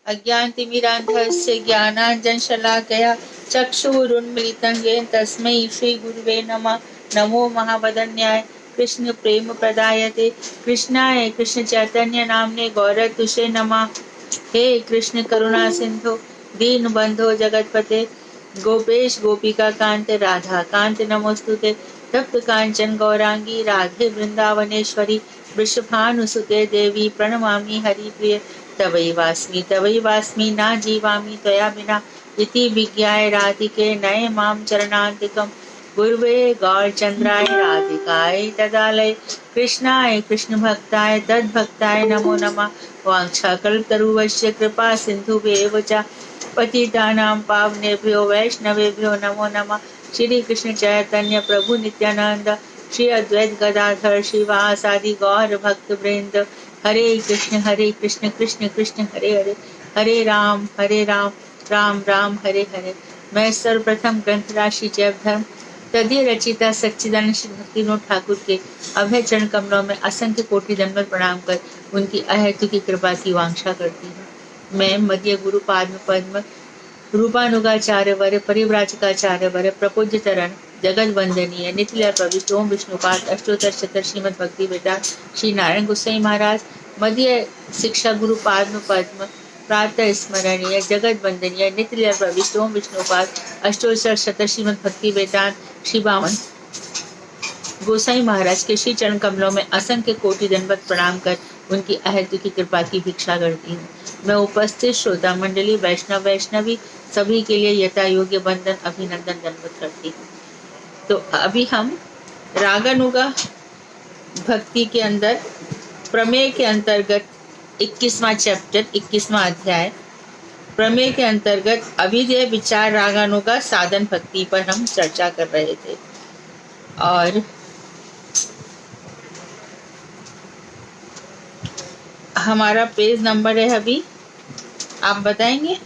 अज्ञानतिमिरान्धस्य ज्ञानाञ्जनशलाकया चक्षुरुन्मीलितं येन तस्मै श्रीगुरुवे नमः। नमो महावदन्याय कृष्ण प्रेम प्रदायते कृष्णाय कृष्ण चैतन्य नामने गौरतुषे नमः। हे कृष्ण करुणा सिंधु दीनबंधो जगतपते गोपेश गोपिका कांत राधा कांत नमोस्तुते। तप्त कांचन गौरांगी राधे वृंदावनेश्वरी वृषभानुसुते देवी प्रणमामि हरिप्रिय। तवैवास्मि न जीवामि त्वया विना इति विज्ञाय राधिके नये मां चरणान्तिकम्। गुरुवे गौरचंद्राय राधिकाय तदालय कृष्णाय कृष्ण भक्ताय तद्भक्ताय नमो नमः। वाञ्छाकल्पतरुश्च कृपा सिन्धुभ्येव च पतितानां पावनेभ्यो वैष्णवेभ्यो नमो नमः। श्री कृष्ण चैतन्य प्रभु नित्यानंद श्री अद्वैत गदाधर श्रीवासादि गौर भक्त वृंद। हरे कृष्ण कृष्ण कृष्ण हरे हरे हरे राम राम राम हरे हरे। मैं सर्वप्रथम ग्रंथ राशि जैव धर्म तदीय रचिता सच्चिदानंद श्री भक्तिविनोद ठाकुर के अभय चरण कमलों में असंख्य कोटि दंडवत प्रणाम कर उनकी अहेतु की कृपा की वांछा करती हूँ। मैं मध्य गुरु पाद्म पद्म रूपानुगाचार्य वर परिव्राजकाचार्य वर प्रपूज्य चरण जगत वंदनीय नित्य प्रविष्ट ओम विष्णुपाद अष्टोत्तर शतर श्रीमद भक्ति वेदांत श्री नारायण गोसाई महाराज मध्य शिक्षा गुरु पाद्म पद्म प्रातः स्मरणीय जगत वंदनीय नित्य प्रविष्ट ओम विष्णुपाद अष्टोत्तर शतर श्रीमद भक्ति वेदांत श्री बामन गोसाई महाराज के श्री चरण कमलों में असंख्य कोटि दंडवत प्रणाम कर उनकी अहेतु की कृपा की भिक्षा करती हूँ। मैं उपस्थित श्रोता मंडली वैष्णव वैष्णवी सभी के लिए यथा योग्य वंदन अभिनंदन दंडवत करती हूँ। तो अभी हम रागानुगा भक्ति के अंदर प्रमेय के अंतर्गत 21वां चैप्टर 21वां अध्याय प्रमेय के अंतर्गत अभिधेय विचार रागानुगा साधन भक्ति पर हम चर्चा कर रहे थे। और हमारा पेज नंबर है अभी आप बताएंगे?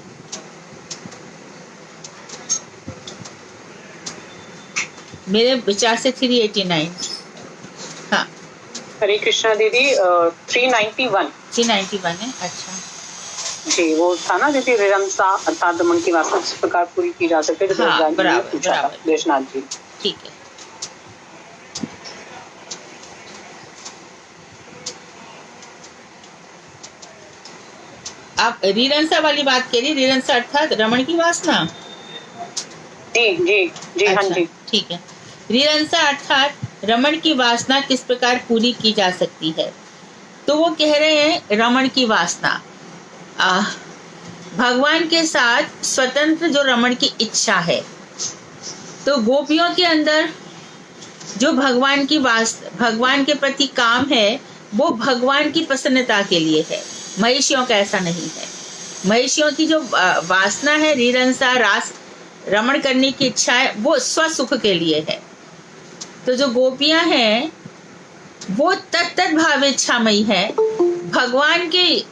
मेरे विचार से 389। हाँ हरे कृष्णा दीदी 391 है। अच्छा जी, वो था ना दीदी रिरंसा अर्थात मन की वासना किस प्रकार पूरी की जा सकती है। हाँ, बराबर देशनाथ जी ठीक है। आप रिरंसा वाली बात करिए। रिरंसा अर्थात रमण की वासना। जी जी जी अच्छा, हाँ जी ठीक है। रिरंसा अर्थात रमण की वासना किस प्रकार पूरी की जा सकती है। तो वो कह रहे हैं रमण की वासना भगवान के साथ स्वतंत्र जो रमण की इच्छा है। तो गोपियों के अंदर जो भगवान के प्रति काम है वो भगवान की प्रसन्नता के लिए है। महिषियों का ऐसा नहीं है। महिषियों की जो वासना है रिरंसा रास रमण करने की इच्छा है वो स्वसुख के लिए है। तो जो गोपियां हैं वो तत्त भाव इच्छामयी है, भगवान की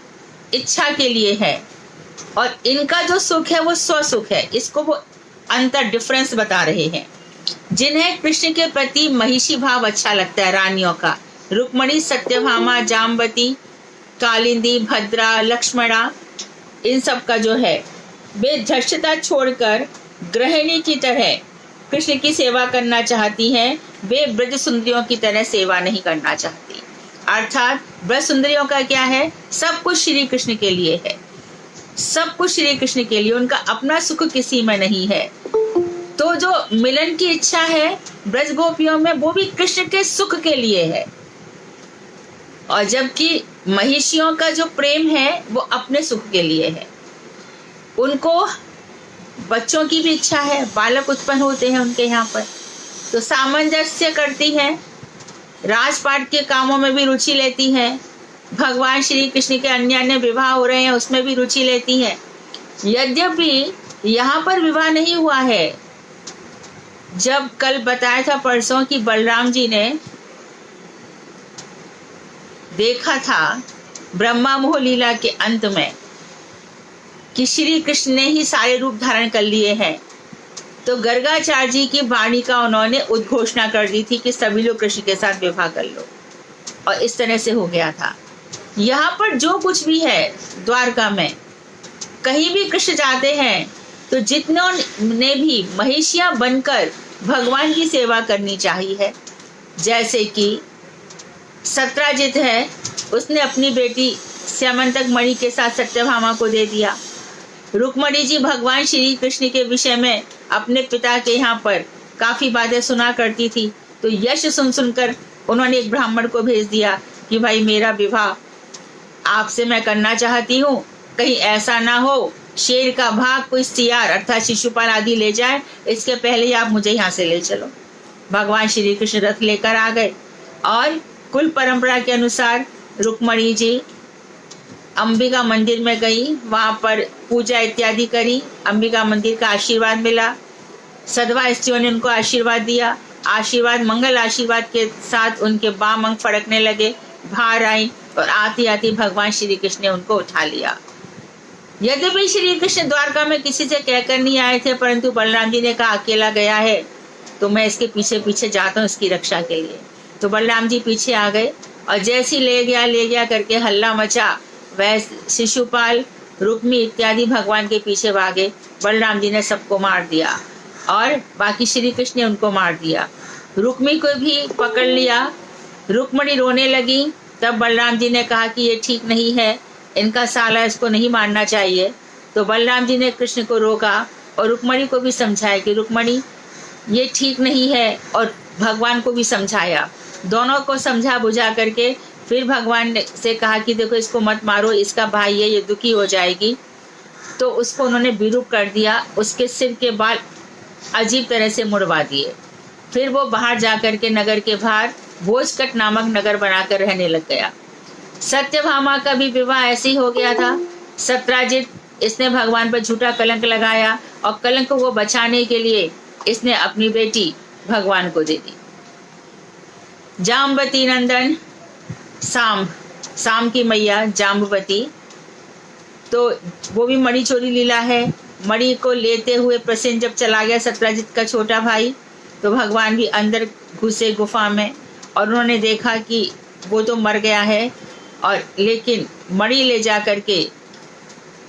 इच्छा के लिए है। और इनका जो सुख है वो स्वसुख है। इसको वो अंतर डिफरेंस बता रहे हैं। जिन्हें कृष्ण के प्रति महिषी भाव अच्छा लगता है, रानियों का, रुक्मणी सत्यभामा जाम्बती कालिंदी भद्रा लक्ष्मणा, इन सब का जो है वे धृष्टता छोड़कर गृहिणी की तरह कृष्ण की सेवा करना चाहती हैं। वे ब्रज सुंदरियों की तरह सेवा नहीं करना चाहती। अर्थात ब्रज सुंदरियों का क्या है, सब कुछ श्री कृष्ण के लिए है, सब कुछ श्री कृष्ण के लिए, उनका अपना सुख किसी में नहीं है। तो जो मिलन की इच्छा है ब्रज गोपियों में वो भी कृष्ण के सुख के लिए है। और जबकि महिषियों का जो प्रेम है वो अपने सुख के लिए है। उनको बच्चों की भी इच्छा है, बालक उत्पन्न होते हैं उनके यहाँ पर, तो सामंजस्य करती हैं, राजपाट के कामों में भी रुचि लेती हैं, भगवान श्री कृष्ण के अन्य अन्य विवाह हो रहे हैं उसमें भी रुचि लेती हैं। यद्यपि यहाँ पर विवाह नहीं हुआ है। जब कल बताया था परसों कि बलराम जी ने देखा था ब्रह्मा मोह लीला के अंत में कि श्री कृष्ण ने ही सारे रूप धारण कर लिए हैं, तो गर्गाचार्य जी की वाणी का उन्होंने उद्घोषणा कर दी थी कि सभी लोग कृष्ण के साथ विवाह कर लो, और इस तरह से हो गया था। यहाँ पर जो कुछ भी है द्वारका में कहीं भी कृष्ण जाते हैं तो जितनों ने भी महिषियां बनकर भगवान की सेवा करनी चाहिए। जैसे कि सत्राजित है, उसने अपनी बेटी स्यमंतक मणि के साथ सत्यभामा को दे दिया। रुक्मणी जी भगवान श्री कृष्ण के विषय में अपने पिता के यहाँ पर काफी बातें सुना करती थी, तो यश सुनकर उन्होंने एक ब्राह्मण को भेज दिया कि भाई मेरा विवाह आपसे मैं करना चाहती हूँ, कहीं ऐसा ना हो शेर का भाग कोई सियार अर्थात शिशुपाल आदि ले जाए, इसके पहले ही आप मुझे यहाँ से ले चलो। भगवान श्री कृष्ण रथ लेकर आ गए और कुल परंपरा के अनुसार रुक्मणी जी अंबिका मंदिर में गई, वहां पर पूजा इत्यादि करी, अंबिका मंदिर का आशीर्वाद मिला, सधवा स्त्रियों ने उनको आशीर्वाद दिया, आशीर्वाद मंगल आशीर्वाद के साथ उनके बाम अंग फड़कने लगे, बाहर आई और आती आती भगवान श्री कृष्ण ने उनको उठा लिया। यद्यपि श्री कृष्ण द्वारका में किसी से कहकर नहीं आए थे, परंतु बलराम जी ने कहा अकेला गया है तो मैं इसके पीछे पीछे जाता हूँ इसकी रक्षा के लिए। तो बलराम जी पीछे आ गए और जैसी ले गया करके हल्ला मचा, वह शिशुपाल रुक्मी इत्यादि भगवान के पीछे भागे। बलराम जी ने सबको मार दिया और बाकी श्री कृष्ण ने उनको मार दिया। रुक्मी को भी पकड़ लिया, रुक्मणी रोने लगी। तब बलराम जी ने कहा कि ये ठीक नहीं है, इनका साला इसको नहीं मारना चाहिए। तो बलराम जी ने कृष्ण को रोका और रुक्मणी को भी समझाया कि रुक्मणी ये ठीक नहीं है, और भगवान को भी समझाया। दोनों को समझा बुझा करके फिर भगवान ने से कहा कि देखो इसको मत मारो, इसका भाई है, ये दुखी हो जाएगी। तो उसको उन्होंने विरूप कर दिया, उसके सिर के बाल अजीब तरह से मुड़वा दिए। फिर वो बाहर जाकर के नगर के बाहर भोजकट नामक नगर बनाकर रहने लग गया। सत्यभामा का भी विवाह ऐसे ही हो गया था। सत्राजित इसने भगवान पर झूठा कलंक लगाया और कलंक को बचाने के लिए इसने अपनी बेटी भगवान को दे दी। जाम्बती नंदन साम की मैया जाम्बवती, तो वो भी मणि चोरी लीला है। मणि को लेते हुए प्रसेन जब चला गया सत्राजित का छोटा भाई, तो भगवान भी अंदर घुसे गुफा में और उन्होंने देखा कि वो तो मर गया है, और लेकिन मणि ले जा करके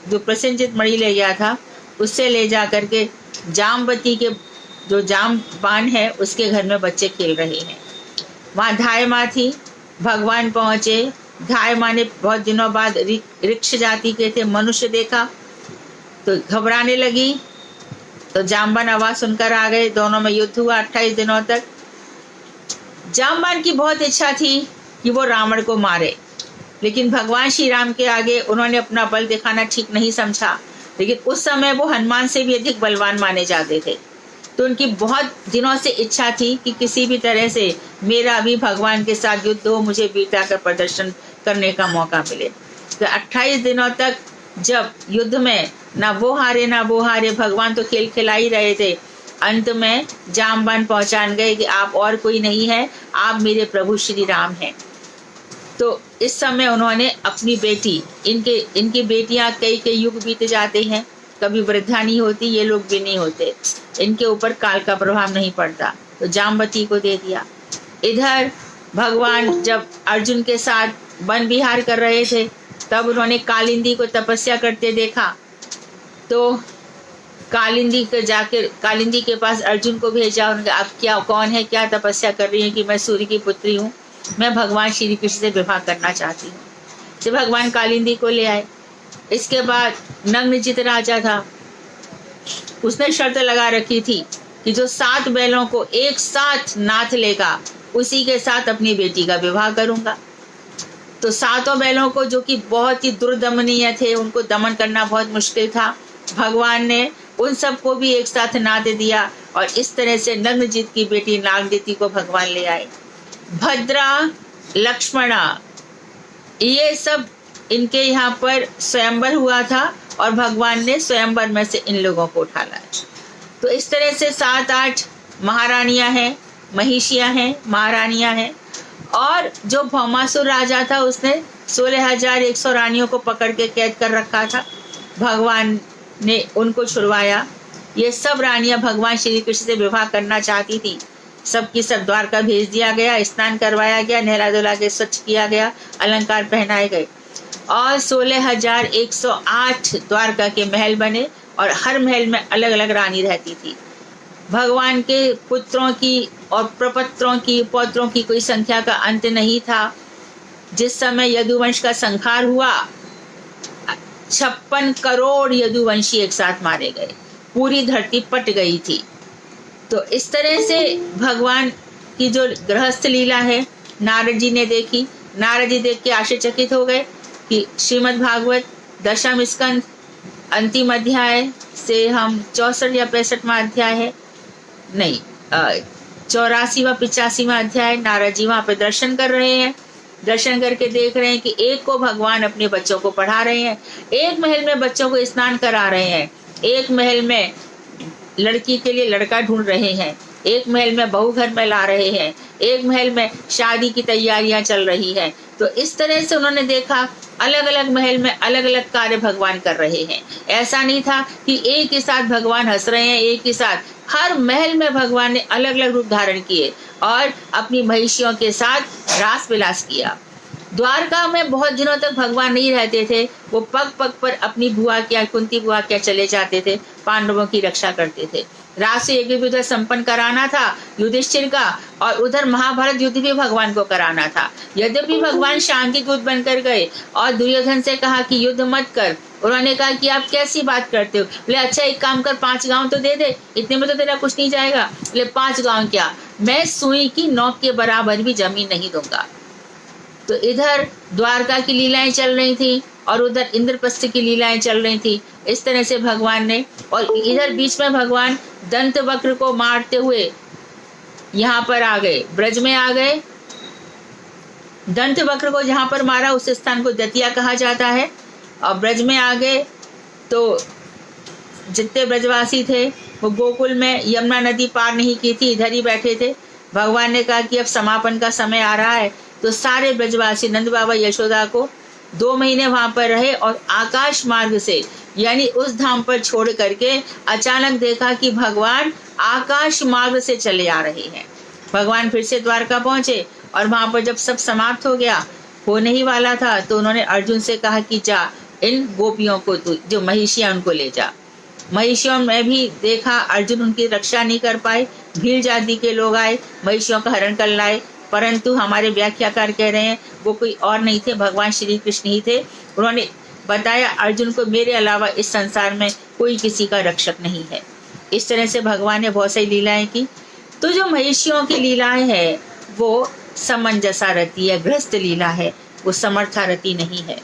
जो प्रसेनजित मणि ले गया था उससे ले जा करके जाम्बवती के जो जामबान है उसके घर में बच्चे खेल रहे हैं। वहाँ धाय माँ थी, भगवान पहुँचे। धाय माँ ने बहुत दिनों बाद ऋक्ष जाति के थे मनुष्य देखा तो घबराने लगी, तो जामबान आवाज सुनकर आ गए। दोनों में युद्ध हुआ 28 दिनों तक। जामबान की बहुत इच्छा थी कि वो रावण को मारे, लेकिन भगवान श्री राम के आगे उन्होंने अपना बल दिखाना ठीक नहीं समझा। लेकिन उस समय वो हनुमान से भी अधिक बलवान माने जाते थे, तो उनकी बहुत दिनों से इच्छा थी कि किसी भी तरह से मेरा भी भगवान के साथ युद्ध हो, मुझे वीरता का प्रदर्शन करने का मौका मिले। तो 28 दिनों तक जब युद्ध में ना वो हारे, भगवान तो खेल खिला ही रहे थे। अंत में जामबान पहचान गए कि आप और कोई नहीं है, आप मेरे प्रभु श्री राम हैं। तो इस समय उन्होंने अपनी बेटी, इनकी बेटियां कई युग बीत जाते हैं, कभी वृद्धा नहीं होती, ये लोग भी नहीं होते, इनके ऊपर काल का प्रभाव नहीं पड़ता, तो जाम्बवती को दे दिया। इधर भगवान जब अर्जुन के साथ वन विहार कर रहे थे तब उन्होंने कालिंदी को तपस्या करते देखा, तो कालिंदी के पास अर्जुन को भेजा। उन्होंने आप क्या कौन है, क्या तपस्या कर रही है? कि मैं सूर्य की पुत्री हूँ, मैं भगवान श्री कृष्ण से विवाह करना चाहती हूँ। तो भगवान कालिंदी को ले आए। इसके बाद नग्नजित राजा था, उसने शर्त लगा रखी थी कि जो 7 बैलों को एक साथ नाथ लेगा उसी के साथ अपनी बेटी का विवाह करूंगा। तो 7 बैलों को, जो कि बहुत ही दुर्दमनीय थे, उनको दमन करना बहुत मुश्किल था, भगवान ने उन सबको भी एक साथ नाथ दिया और इस तरह से नग्नजित की बेटी नागदिति को भगवान ले आए। भद्रा, लक्ष्मणा, ये सब इनके यहाँ पर स्वयंवर हुआ था और भगवान ने स्वयंवर में से इन लोगों को उठा लाया। तो इस तरह से 7-8 महारानियां हैं, महिषियां हैं, महारानियां हैं। और जो भौमासुर राजा था उसने 16,100 रानियों को पकड़ के कैद कर रखा था, भगवान ने उनको छुड़वाया। ये सब रानियां भगवान श्री कृष्ण से विवाह करना चाहती थी, सबकी सब द्वारका भेज दिया गया, स्नान करवाया गया, नहला धुला के स्वच्छ किया गया, अलंकार पहनाए गए। और 16,108 द्वारका के महल बने और हर महल में अलग अलग रानी रहती थी। भगवान के पुत्रों की और प्रपत्रों की पौत्रों की कोई संख्या का अंत नहीं था। जिस समय यदुवंश का संहार हुआ 56 करोड़ यदुवंशी एक साथ मारे गए, पूरी धरती पट गई थी। तो इस तरह से भगवान की जो गृहस्थ लीला है नारद जी ने देखी। नारद जी देख के आश्चर्यचकित हो गए कि श्रीमद् भागवत दशम स्कंद अंतिम अध्याय से हम 64 या 65वां अध्याय है, नहीं 84वां 85वां अध्याय, नारद जी वहां पे दर्शन कर रहे हैं। दर्शन करके देख रहे हैं कि एक को भगवान अपने बच्चों को पढ़ा रहे हैं, एक महल में बच्चों को स्नान करा रहे हैं, एक महल में लड़की के लिए लड़का ढूंढ रहे हैं, एक महल में बहू घर में ला रहे हैं, एक महल में शादी की तैयारियां चल रही हैं। तो इस तरह से उन्होंने देखा अलग अलग महल में अलग अलग कार्य भगवान कर रहे हैं। ऐसा नहीं था कि एक ही साथ भगवान हंस रहे हैं, एक ही साथ हर महल में भगवान ने अलग अलग रूप धारण किए और अपनी महिषियों के साथ रास विलास किया। द्वारका में बहुत दिनों तक भगवान नहीं रहते थे, वो पग पग पर अपनी बुआ क्या कुंती बुआ क्या चले जाते थे, पांडवों की रक्षा करते थे। रास यज्ञ भी उधर संपन्न कराना था युधिष्ठिर का, और उधर महाभारत युद्ध भी भगवान को कराना था। यद्यपि भगवान शांति दूत बनकर गए और दुर्योधन से कहा कि युद्ध मत कर, उन्होंने कहा कि आप कैसी बात करते हो। बोले अच्छा एक काम कर 5 गांव तो दे दे, इतने में तो तेरा कुछ नहीं जाएगा। बोले 5 गांव क्या, मैं सुई की नोक के बराबर भी जमीन नहीं दूंगा। तो इधर द्वारका की लीलाएं चल रही थी और उधर इंद्रप्रस्थ की लीलाएं चल रही थी। इस तरह से भगवान ने, और इधर बीच में भगवान दंत वक्र को मारते हुए यहाँ पर आ गए, ब्रज में आ गए। दंत वक्र को जहाँ पर मारा उस स्थान को दतिया कहा जाता है। और ब्रज में आ गए तो जितने ब्रजवासी थे वो गोकुल में यमुना नदी पार नहीं की थी, इधर ही बैठे थे। भगवान ने कहा कि अब समापन का समय आ रहा है, तो सारे ब्रजवासी नंद बाबा यशोदा को 2 महीने वहां पर रहे और आकाश मार्ग से यानी उस धाम पर छोड़ करके अचानक देखा कि भगवान आकाश मार्ग से चले आ रहे हैं। भगवान फिर से द्वारका पहुंचे और वहां पर जब सब समाप्त हो गया, होने ही वाला था, तो उन्होंने अर्जुन से कहा कि जा इन गोपियों को तू जो महिषियां उनको ले जा। महिषियों में भी देखा अर्जुन उनकी रक्षा नहीं कर पाए, भील जाति के लोग आए महिषियों का हरण कर लाए, परंतु हमारे व्याख्याकार कह रहे हैं वो कोई और नहीं थे, भगवान श्री कृष्ण ही थे। उन्होंने बताया अर्जुन को मेरे अलावा इस संसार में कोई किसी का रक्षक नहीं है। इस तरह से भगवान ने बहुत सारी लीलाएं की। तो जो महिषियों की लीलाएं है वो समंजसा रति है, गृहस्थ लीला है, वो समर्था रति नहीं है।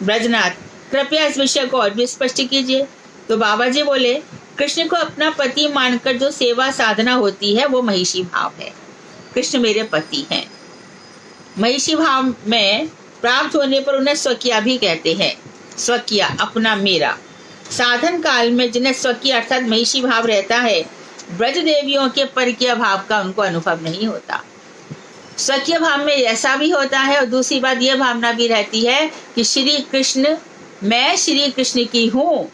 ब्रजनाथ कृपया इस विषय को और भी स्पष्ट कीजिए। तो बाबा जी बोले कृष्ण को अपना पति मानकर जो सेवा साधना होती है वो महिषी भाव है। कृष्ण मेरे पति हैं। महिषी भाव में प्राप्त होने पर उन्हें स्वकीय भी कहते हैं। स्वकीय अपना मेरा। साधन काल में जिन्हें स्वकीय अर्थात महिषी भाव रहता है, ब्रज देवियों के परकीय भाव का उनको अनुभव नहीं होता। स्वकीय भाव में ऐसा भी होता है और दूसरी बात यह भावना भी रहती है कि श्री कृष्ण, मैं श्री कृष्ण की हूँ,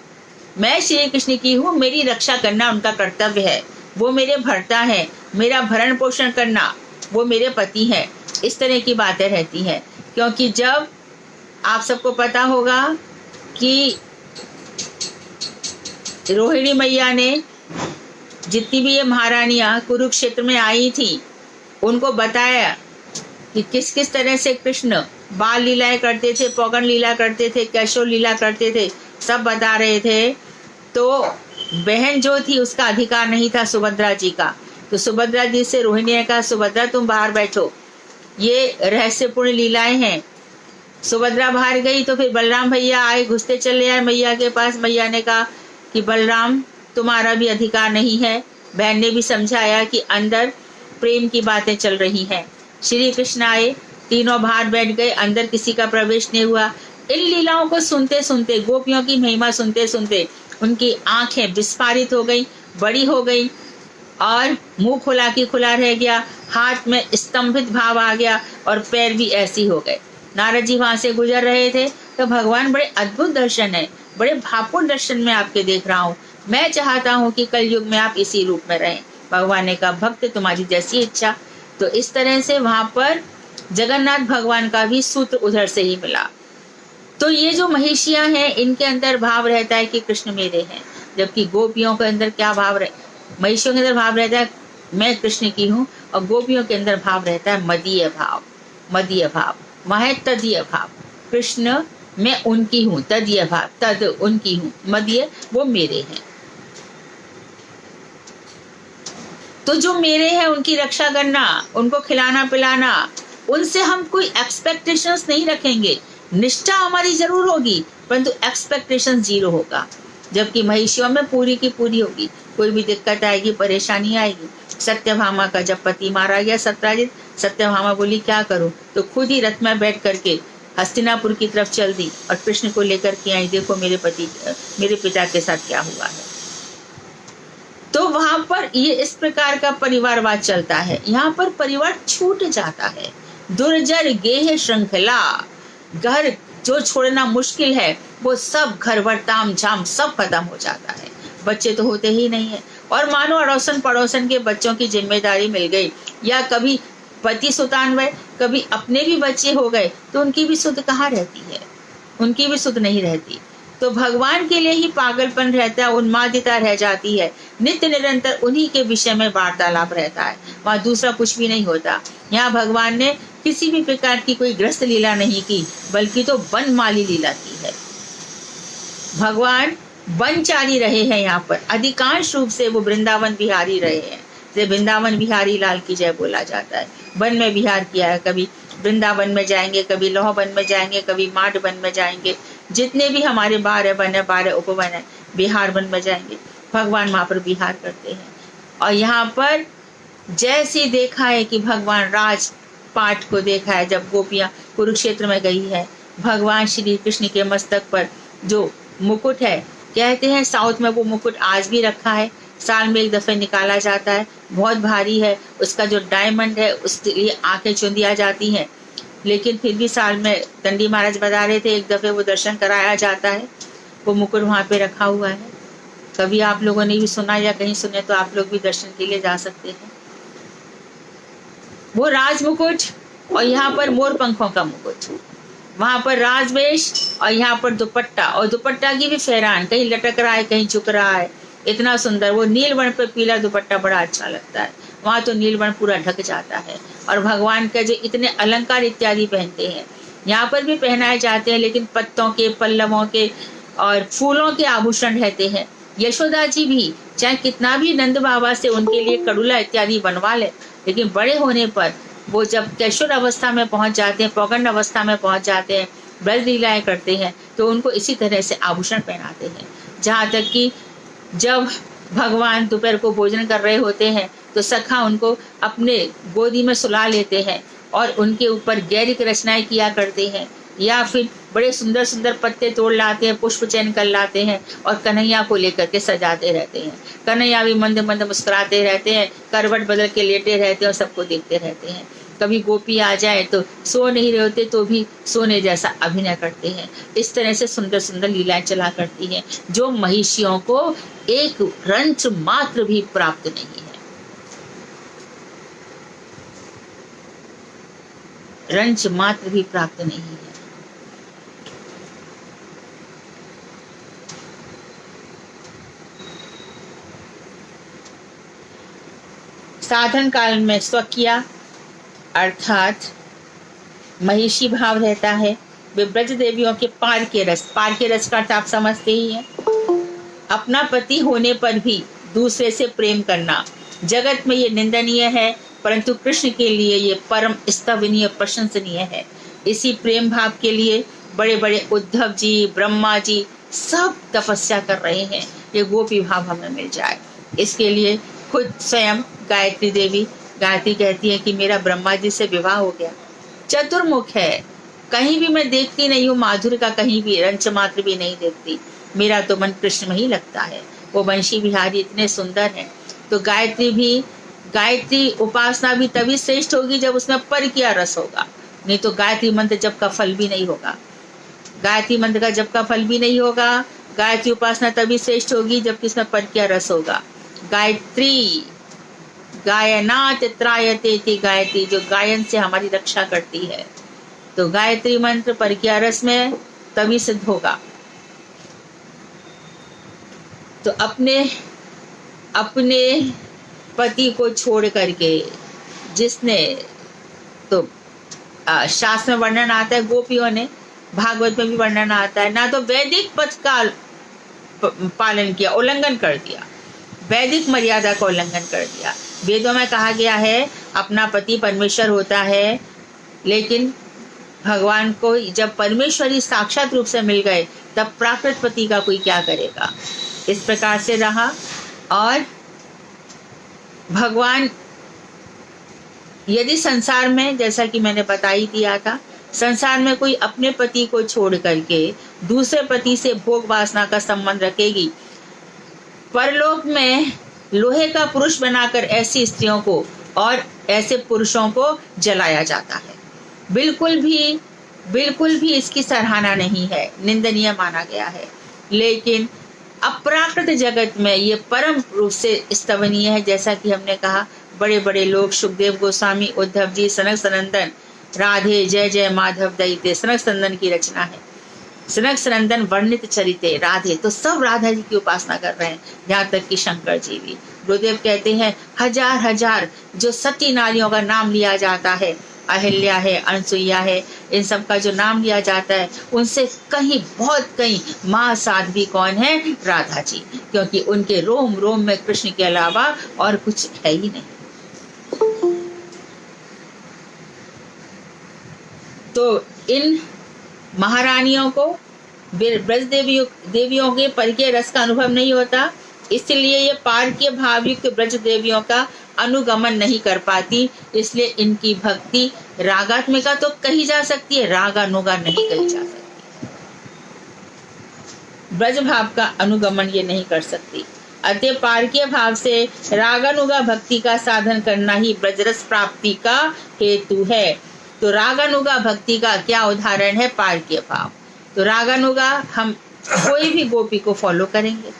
मैं श्री कृष्ण की हूँ, मेरी रक्षा करना उनका कर्तव्य है, वो मेरे भर्ता है, मेरा भरण पोषण करना वो मेरे पति हैं। इस तरह की बातें रहती हैं। क्योंकि जब आप सबको पता होगा कि रोहिणी मैया ने जितनी भी ये महारानियां कुरुक्षेत्र में आई थी उनको बताया कि किस किस तरह से कृष्ण बाल लीलाएं करते थे, पौगंड लीला करते थे, कैशोर लीला करते थे, सब बता रहे थे। तो बहन जो थी उसका अधिकार नहीं था सुभद्रा जी का। तो सुभद्रा जी से रोहिणी ने कहा सुभद्रा तुम बाहर बैठो, ये रहस्यपूर्ण लीलाएं हैं। सुभद्रा बाहर गई तो फिर बलराम भैया आए, घुसते चले आए मैया के पास। मैया ने कहा कि बलराम तुम्हारा भी अधिकार नहीं है। बहन ने भी समझाया कि अंदर प्रेम की बातें चल रही हैं। श्री कृष्ण आए, तीनों बाहर बैठ गए, अंदर किसी का प्रवेश नहीं हुआ। इन लीलाओं को सुनते सुनते, गोपियों की महिमा सुनते सुनते उनकी आंखें विस्फारित हो गई, बड़ी हो गई और मुंह खुला की खुला रह गया, हाथ में स्तंभित भाव आ गया और पैर भी ऐसी हो गए। नारद जी वहां से गुजर रहे थे तो भगवान बड़े अद्भुत दर्शन है, बड़े भावपूर्ण दर्शन में आपके देख रहा हूँ। मैं चाहता हूँ कि कलयुग में आप इसी रूप में रहें। भगवान ने कहा भक्त तुम्हारी जैसी इच्छा। तो इस तरह से वहां पर जगन्नाथ भगवान का भी सूत्र उधर से ही मिला। तो ये जो महिषियां हैं इनके अंदर भाव रहता है कि कृष्ण मेरे हैं, जबकि गोपियों के अंदर क्या भाव महिषियों के अंदर भाव रहता है मैं कृष्ण की हूँ, और गोपियों के अंदर भाव रहता है मदीय भाव। मदीय भाव वह है तदीय भाव। कृष्ण मैं उनकी हूँ, तदीय भाव तद उनकी हूँ, मदीय वो मेरे हैं। तो जो मेरे हैं उनकी रक्षा करना, उनको खिलाना पिलाना, उनसे हम कोई एक्सपेक्टेशंस नहीं रखेंगे। निष्ठा हमारी जरूर होगी परंतु एक्सपेक्टेशन जीरो होगा। जबकि महिषियों में पूरी की पूरी होगी। कोई भी दिक्कत आएगी, परेशानी आएगी। सत्यभामा का जब पति मारा गया सत्राजित, सत्यभामा बोली क्या करूं, तो खुद ही रथ में बैठ करके हस्तिनापुर की तरफ चल दी और कृष्ण को लेकर के आई, देखो मेरे पिता के साथ क्या हुआ है। तो वहां पर ये इस प्रकार का परिवारवाद चलता है। यहाँ पर परिवार छूट जाता है। दुर्जर गेह श्रृंखला, घर जो छोड़ना मुश्किल है वो सब, घर भर ताम झाम सब खत्म हो जाता है। बच्चे तो होते ही नहीं है, और मानो अड़ोसन पड़ोसन के बच्चों की जिम्मेदारी मिल गई, या कभी पति सुतान हुए, कभी अपने भी बच्चे हो गए, तो उनकी भी सुध कहाँ रहती है, उनकी भी सुध नहीं रहती। तो भगवान के लिए ही पागलपन रहता है, उन्मादिता रह जाती है। नित्य निरंतर उन्हीं के विषय में वार्तालाप रहता है, वहां दूसरा कुछ भी नहीं होता। यहाँ भगवान ने किसी भी प्रकार की कोई ग्रस्त लीला नहीं की, बल्कि तो वनमाली लीला की है। भगवान वनचारी रहे हैं। यहाँ पर अधिकांश रूप से वो वृंदावन बिहारी रहे हैं। जैसे वृंदावन बिहारी लाल की जय बोला जाता है। वन में विहार किया है, कभी वृंदावन में जाएंगे, कभी लोह वन में जाएंगे, कभी माठ वन में जाएंगे। जितने भी हमारे 12 वन है, 12 उपवन है, बिहार वन में जाएंगे, भगवान वहां पर विहार करते हैं। और यहाँ पर जैसे देखा है कि भगवान राज पाठ को देखा है, जब गोपियां कुरुक्षेत्र में गई है, भगवान श्री कृष्ण के मस्तक पर जो मुकुट है, कहते हैं साउथ में वो मुकुट आज भी रखा है, साल में एक दफे निकाला जाता है, बहुत भारी है। उसका जो डायमंड है उसके लिए आंखें चुंदिया जाती हैं, लेकिन फिर भी साल में दंडी महाराज बता रहे थे एक दफे वो दर्शन कराया जाता है। वो मुकुट वहां पे रखा हुआ है। कभी आप लोगों ने भी सुना या कहीं सुने तो आप लोग भी दर्शन के लिए जा सकते हैं। वो राज मुकुट, और यहाँ पर मोर पंखों का मुकुट, वहां पर राजवेश, और यहाँ पर दुपट्टा, और दुपट्टा की भी फहरान, कहीं लटक रहा है कहीं झुक रहा है, इतना सुंदर। वो नीलवर्ण पे पीला दुपट्टा बड़ा अच्छा लगता है। वहां तो नीलवर्ण पूरा ढक जाता है। और भगवान का जो इतने अलंकार इत्यादि पहनते हैं, यहाँ पर भी पहनाए जाते हैं, लेकिन पत्तों के, पल्लवों के और फूलों के आभूषण रहते हैं। यशोदा जी भी चाहे कितना भी नंद बाबा से उनके लिए कड़ुला इत्यादि बनवा ले, लेकिन बड़े होने पर वो जब कैशोर अवस्था में पहुंच जाते हैं, पौगंड अवस्था में पहुंच जाते हैं, ब्रज लीलाएं करते हैं, तो उनको इसी तरह से आभूषण पहनाते हैं। जहाँ तक कि जब भगवान दोपहर को भोजन कर रहे होते हैं तो सखा उनको अपने गोदी में सुला लेते हैं और उनके ऊपर गैरिक रचनाएं किया करते हैं, या फिर बड़े सुंदर सुंदर पत्ते तोड़ लाते हैं, पुष्प चयन कर लाते हैं और कन्हैया को लेकर के सजाते रहते हैं। कन्हैया भी मंद मंद मुस्कुराते रहते हैं, करवट बदल के लेटे रहते हैं और सबको देखते रहते हैं। कभी गोपी आ जाए तो सो नहीं रहे होते तो भी सोने जैसा अभिनय करते हैं। इस तरह से सुंदर सुंदर लीलाएं चला करती हैं, जो महिषियों को एक रंच मात्र भी प्राप्त नहीं है। रंच मात्र भी प्राप्त नहीं है। साधन काल में स्वकिया अर्थात महिषी भाव रहता है। वे ब्रज देवियों के पार के रस का अर्थ आप समझते ही हैं। अपना पति होने पर भी दूसरे से प्रेम करना जगत में ये निंदनीय है, परंतु कृष्ण के लिए ये परम स्तवनीय प्रशंसनीय है। इसी प्रेम भाव के लिए बड़े बड़े उद्धव जी, ब्रह्मा जी सब तपस्या कर रहे हैं, ये गोपी भाव हमें मिल जाए। इसके लिए खुद स्वयं गायत्री देवी, गायत्री कहती है कि मेरा ब्रह्मा जी से विवाह हो गया। चतुर्मुख है, कहीं भी मैं देखती नहीं हूँ माधुर्य का, कहीं भी रंच मात्र भी नहीं देखती। मेरा तो मन कृष्ण में ही लगता है। वो वंशी बिहारी इतने सुंदर हैं। तो गायत्री उपासना भी तभी श्रेष्ठ होगी जब उसमें पर किया रस होगा, नहीं तो गायत्री मंत्र जप का फल भी नहीं होगा। गायत्री मंत्र का जप का फल भी नहीं होगा, गायत्री उपासना तभी श्रेष्ठ होगी जबकि इसमें पद का रस होगा। गायत्री गायनात त्रायते थी, गायत्री जो गायन से हमारी रक्षा करती है। तो गायत्री मंत्र पर क्या रस में तभी सिद्ध होगा। तो अपने अपने पति को छोड़ करके जिसने, तो शास्त्र में वर्णन आता है, गोपियों ने, भागवत में भी वर्णन आता है, ना तो वैदिक पथ का पालन किया, उल्लंघन कर दिया, वैदिक मर्यादा का उल्लंघन कर दिया। वेदों में कहा गया है अपना पति परमेश्वर होता है, लेकिन भगवान को जब परमेश्वरी साक्षात रूप से मिल गए तब प्राकृत पति का कोई क्या करेगा। इस प्रकार से रहा। और भगवान यदि संसार में, जैसा कि मैंने बता ही दिया था, संसार में कोई अपने पति को छोड़ करके दूसरे पति से भोग वासना का संबंध रखेगी, परलोक में लोहे का पुरुष बनाकर ऐसी स्त्रियों को और ऐसे पुरुषों को जलाया जाता है। बिल्कुल भी इसकी सराहना नहीं है, निंदनीय माना गया है। लेकिन अपराकृत जगत में ये परम रूप से स्तवनीय है। जैसा कि हमने कहा, बड़े बड़े लोग, सुखदेव गोस्वामी, उद्धव जी, सनक सनंदन, राधे जय जय माधव दैते, सनक सनंदन की रचना है। सनक सनंदन वर्णित चरिते राधे, तो सब राधा जी की उपासना कर रहे हैं, यहाँ तक कि शंकर जी भी। गुरुदेव कहते हैं हजार हजार जो सती नारियों का नाम लिया जाता है, अहिल्या है, अनसुईया है, इन सब का जो नाम लिया जाता है, उनसे कहीं बहुत कहीं महासाध्वी कौन है? राधा जी, क्योंकि उनके रोम रोम में कृष्ण के अलावा और कुछ है ही नहीं। तो इन महारानियों को ब्रज देवियों के पर के रस का अनुभव नहीं होता, इसलिए ये पार के भावयुक्त ब्रज देवियों का अनुगमन नहीं कर पाती। इसलिए इनकी भक्ति रागात्मिका तो कही जा सकती है, रागानुगा नहीं कही जा सकती। ब्रज भाव का अनुगमन ये नहीं कर सकती। अतः पारकीय भाव से रागानुगा भक्ति का साधन करना ही ब्रजरस प्राप्ति का हेतु है। तो रागानुगा भक्ति का क्या उदाहरण है? पारकीय भाव। तो रागानुगा हम कोई भी गोपी को फॉलो करेंगे,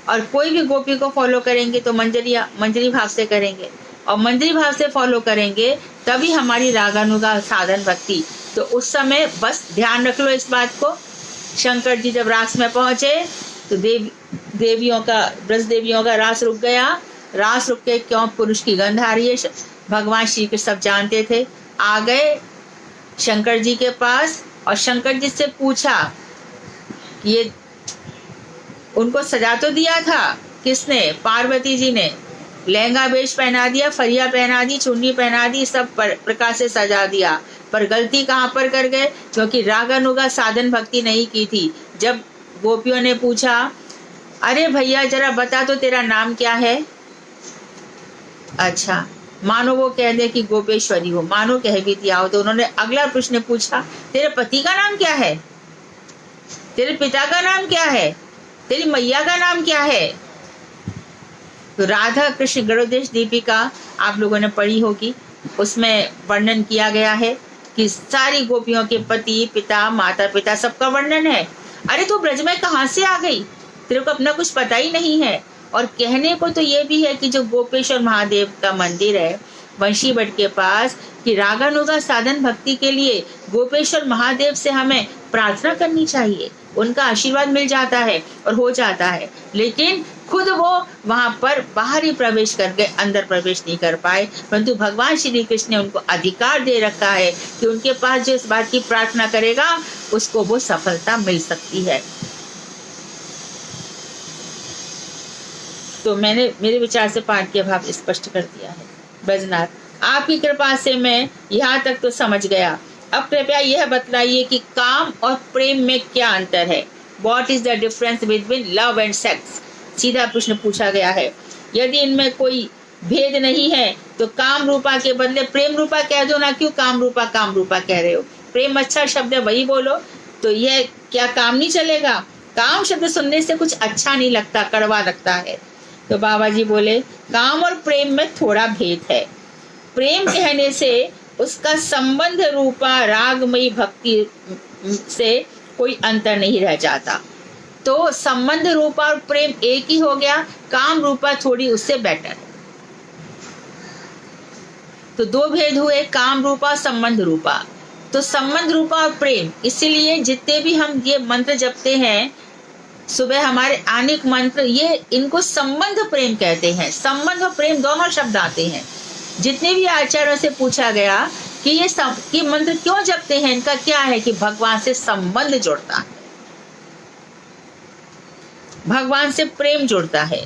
और कोई भी गोपी को फॉलो करेंगे तो मंजरी भाव से करेंगे, और मंजरी भाव से फॉलो करेंगे तभी हमारी रागानुगा साधन भक्ति। तो उस समय बस ध्यान रख लो इस बात को, शंकर जी जब रास में पहुंचे तो देवियों का, ब्रज देवियों का रास रुक गया। रास रुक के क्यों? पुरुष की गंध आ रही है। भगवान श्री कृष्ण सब जानते थे। आ गए शंकर जी के पास और शंकर जी से पूछा, ये उनको सजा तो दिया था किसने? पार्वती जी ने। लहंगा वेश पहना दिया, फरिया पहना दी, चुन्नी पहना दी, सब प्रकार से सजा दिया, पर गलती कहाँ पर कर गए? क्योंकि रागानुगा साधन भक्ति नहीं की थी। जब गोपियों ने पूछा, अरे भैया जरा बता तो तेरा नाम क्या है? अच्छा, मानो वो कह दे कि गोपेश्वरी हो, मानो कह भी दिया हो, तो उन्होंने अगला प्रश्न पूछा, तेरे पति का नाम क्या है? तेरे पिता का नाम क्या है? तेरी मैया का नाम क्या है? तो राधा कृष्ण गरुड़ेश दीपिका आप लोगों ने पढ़ी होगी, उसमें वर्णन किया गया है कि सारी गोपियों के पति, पिता, माता पिता सबका वर्णन है। अरे तो ब्रज में कहाँ से आ गई? तेरे को अपना कुछ पता ही नहीं है। और कहने को तो ये भी है कि जो गोपेश्वर महादेव का मंदिर है वंशी भट्ट के पास, कि रागानुगा साधन भक्ति के लिए गोपेश्वर महादेव से हमें प्रार्थना करनी चाहिए, उनका आशीर्वाद मिल जाता है और हो जाता है। लेकिन खुद वो वहां पर बाहरी प्रवेश कर गए, अंदर प्रवेश नहीं कर पाए, परंतु भगवान श्री कृष्ण ने उनको अधिकार दे रखा है कि उनके पास जो इस बात की प्रार्थना करेगा उसको वो सफलता मिल सकती है। तो मैंने मेरे विचार से पाठ के भाव स्पष्ट कर दिया है। ब्रजनाथ, आपकी कृपा से मैं यहाँ तक तो समझ गया। अब कृपया यह बतलाइए कि काम और प्रेम में क्या अंतर है? What is the difference between love and sex? सीधा प्रश्न पूछा गया है। यदि इनमें कोई भेद नहीं है तो काम रूपा के बदले प्रेम रूपा कह दो ना, क्यों काम रूपा कह रहे हो? प्रेम अच्छा शब्द है, वही बोलो। तो यह क्या काम नहीं चलेगा? काम शब्द सुनने से कुछ अच्छा नहीं लगता, कड़वा लगता है। तो बाबा जी बोले, काम और प्रेम में थोड़ा भेद है। प्रेम कहने से उसका संबंध रूपा रागमयी भक्ति से कोई अंतर नहीं रह जाता। तो संबंध रूपा और प्रेम एक ही हो गया, काम रूपा थोड़ी उससे बेटर है। तो दो भेद हुए, काम रूपा, संबंध रूपा। तो संबंध रूपा और प्रेम, इसीलिए जितने भी हम ये मंत्र जपते हैं सुबह, हमारे आनिक मंत्र, ये इनको संबंध प्रेम कहते हैं। संबंध और प्रेम दोनों शब्द आते हैं। जितने भी आचार्यों से पूछा गया कि ये सब कि मंत्र क्यों जपते हैं, इनका क्या है, कि भगवान से संबंध जुड़ता है, भगवान से प्रेम जुड़ता है।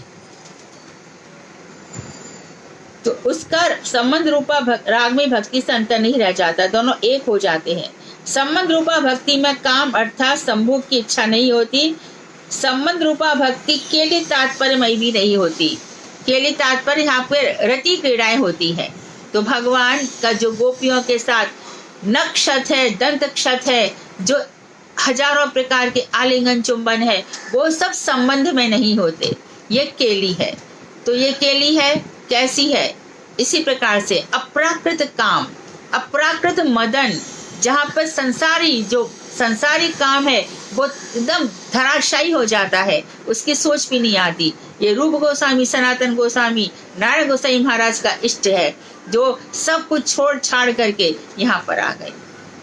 तो उसका संबंध रूपा राग में भक्ति से अंतर नहीं रह जाता, दोनों एक हो जाते हैं। संबंध रूपा भक्ति में काम अर्थात संभोग की इच्छा नहीं होती। संबंध रूपा भक्ति के लिए तात्पर्यमयी भी नहीं होती। के लिए तात्पर्य यहाँ पे रति क्रीड़ाएं होती है। तो भगवान का जो गोपियों के साथ नक्षत है, दंत क्षत है, जो हजारों प्रकार के आलिंगन चुंबन है, वो सब संबंध में नहीं होते, ये केली है। तो ये केली है, कैसी है? इसी प्रकार से अप्राकृत काम, अप्राकृत मदन, जहाँ पर संसारी काम है वो एकदम धराशायी हो जाता है, उसकी सोच भी नहीं आती। ये रूप गोस्वामी, सनातन गोस्वामी, नारायण गोसाई महाराज का इष्ट है, जो सब कुछ छोड़ छाड़ करके यहाँ पर आ गए।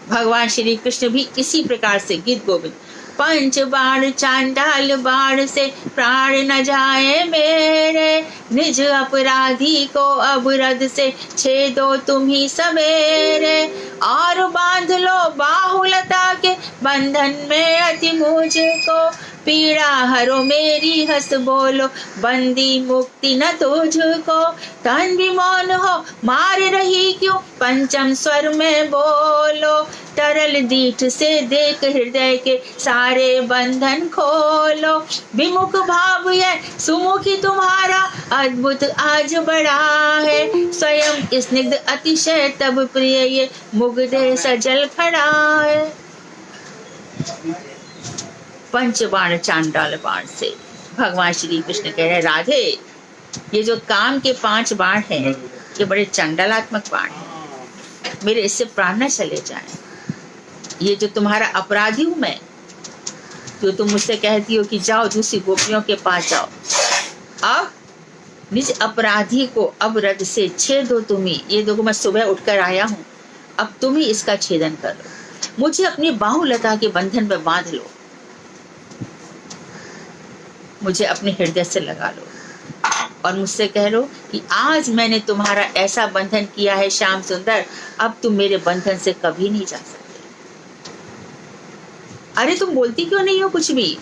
भगवान श्री कृष्ण भी इसी प्रकार से गीत गोविंद, पंच बाण चांडाल बाण से प्राण न जाए मेरे, निज अपराधी को अब रद से छेदो तुम ही सवेरे, और बांध लो बाहुलता के बंधन में अति मुझको, पीड़ा हरो मेरी हंस बोलो, बंदी मुक्ति न तुझको, तन भी मौन हो मार रही क्यों, पंचम स्वर में बोलो, तरल दीठ से देख हृदय के सारे बंधन खोलो, विमुख भाव है सुमुखी तुम्हारा, अद्भुत आज बड़ा है, स्वयं स्निग्ध अतिशय तब प्रिय ये मुग्धे सजल खड़ा है। पंच बाण चांडाल बाण से भगवान श्री कृष्ण कह रहे, राधे ये जो काम के 5 बाण हैं, ये बड़े चंडालात्मक बाण हैं, मेरे इससे प्राण न चले जाएं। ये जो तुम्हारा अपराधी हूं मैं, जो तुम मुझसे कहती हो कि जाओ दूसरी गोपियों के पास जाओ, अब निज अपराधी को अब रद से छेदो तुम ही। ये देखो मैं सुबह उठकर आया हूं, अब तुम ही इसका छेदन कर लो, मुझे अपनी बाहुलता के बंधन में बांध लो, मुझे अपने हृदय से लगा लो और मुझसे कह लो कि आज मैंने तुम्हारा ऐसा बंधन किया है श्याम सुंदर, अब तुम मेरे बंधन से कभी नहीं जा सकते। अरे तुम बोलती क्यों नहीं हो कुछ भी?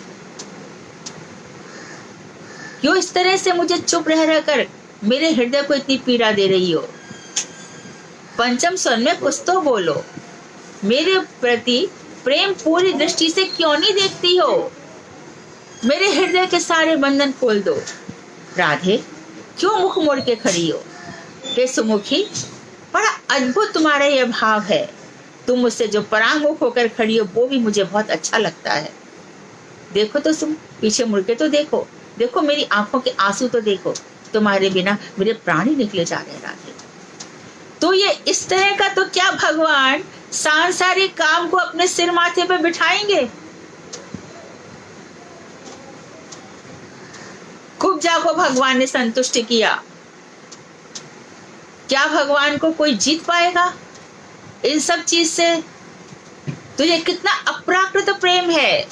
क्यों इस तरह से मुझे चुप रह कर मेरे हृदय को इतनी पीड़ा दे रही हो? पंचम स्वर में कुछ तो बोलो, मेरे प्रति प्रेम पूरी दृष्टि से क्यों नहीं देखती हो? मेरे हृदय के सारे बंधन खोल दो। राधे क्यों मुख मोड़ के खड़ी हो? हे सुमुखी, बड़ा अद्भुत तुम्हारा यह भाव है, तुम मुझसे जो परांगमुख होकर खड़ी हो वो भी मुझे बहुत अच्छा लगता है। देखो तो तुम पीछे मुड़ के तो देखो, देखो मेरी आंखों के आंसू तो देखो, तुम्हारे बिना मेरे प्राण ही निकले जा रहे राधे। तो ये इस तरह का तो क्या भगवान सांसारिक काम को अपने सिर माथे पे बिठाएंगे? खूब जाको भगवान ने संतुष्ट किया, क्या भगवान को कोई जीत पाएगा इन सब चीज से? तो ये कितना अप्राकृत प्रेम है,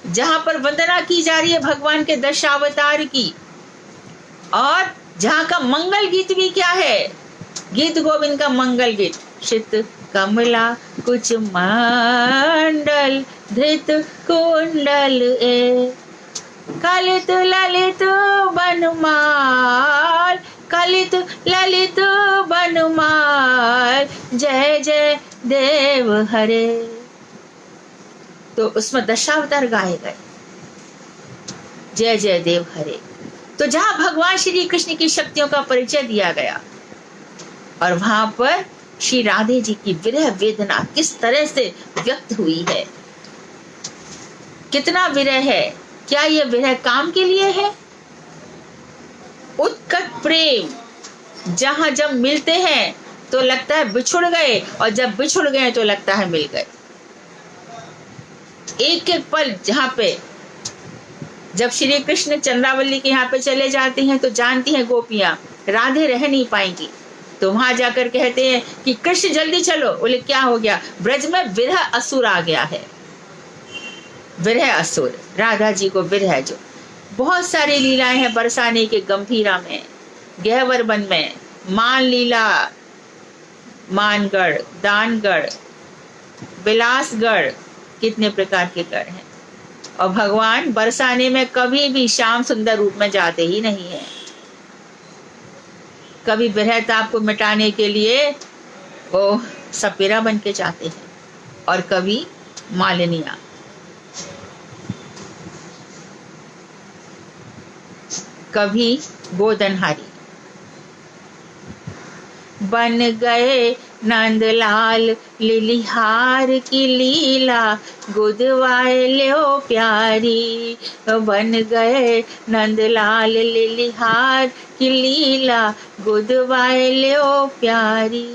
जहां पर वंदना की जा रही है भगवान के दशावतार की, और जहां का मंगल गीत भी क्या है, गीत गोविंद का मंगल गीत, चित कमला कुछ मंडल धृत कुंडल ए, कलित ललित बनमाल, कलित ललित बनमाल, जय जय देव हरे। तो उसमें दशावतार गाए गए, जय जय देव हरे। तो जहां भगवान श्री कृष्ण की शक्तियों का परिचय दिया गया, और वहां पर श्री राधे जी की विरह वेदना किस तरह से व्यक्त हुई है, कितना विरह है। क्या यह विरह काम के लिए है? उत्कट प्रेम, जहां जब मिलते हैं तो लगता है बिछुड़ गए, और जब बिछुड़ गए तो लगता है मिल गए। एक एक पल जहाँ पे जब श्री कृष्ण चंद्रावली के यहाँ पे चले जाते हैं तो जानती हैं गोपियां राधे रह नहीं पाएंगी, तो वहां जाकर कहते हैं कि कृष्ण जल्दी चलो। बोले क्या हो गया? ब्रज में विरह असुर आ गया है। विरह असुर, राधा जी को विरह, जो बहुत सारी लीलाएं हैं बरसाने के गंभीरा में, गहवर वन में, मान लीला, मानगढ़, दानगढ़, विलासगढ़, कितने प्रकार के गढ़ हैं। और भगवान बरसाने में कभी भी श्याम सुंदर रूप में जाते ही नहीं है। कभी विरह ताप को मिटाने के लिए वो सपेरा बन के जाते हैं और कभी मालिनिया। कभी गोदनहारी। बन गए नंदलाल लिलिहार की लीला, गुदवाए लो प्यारी। बन गए नंदलाल लिलिहार की लीला, गुदवाए लो प्यारी।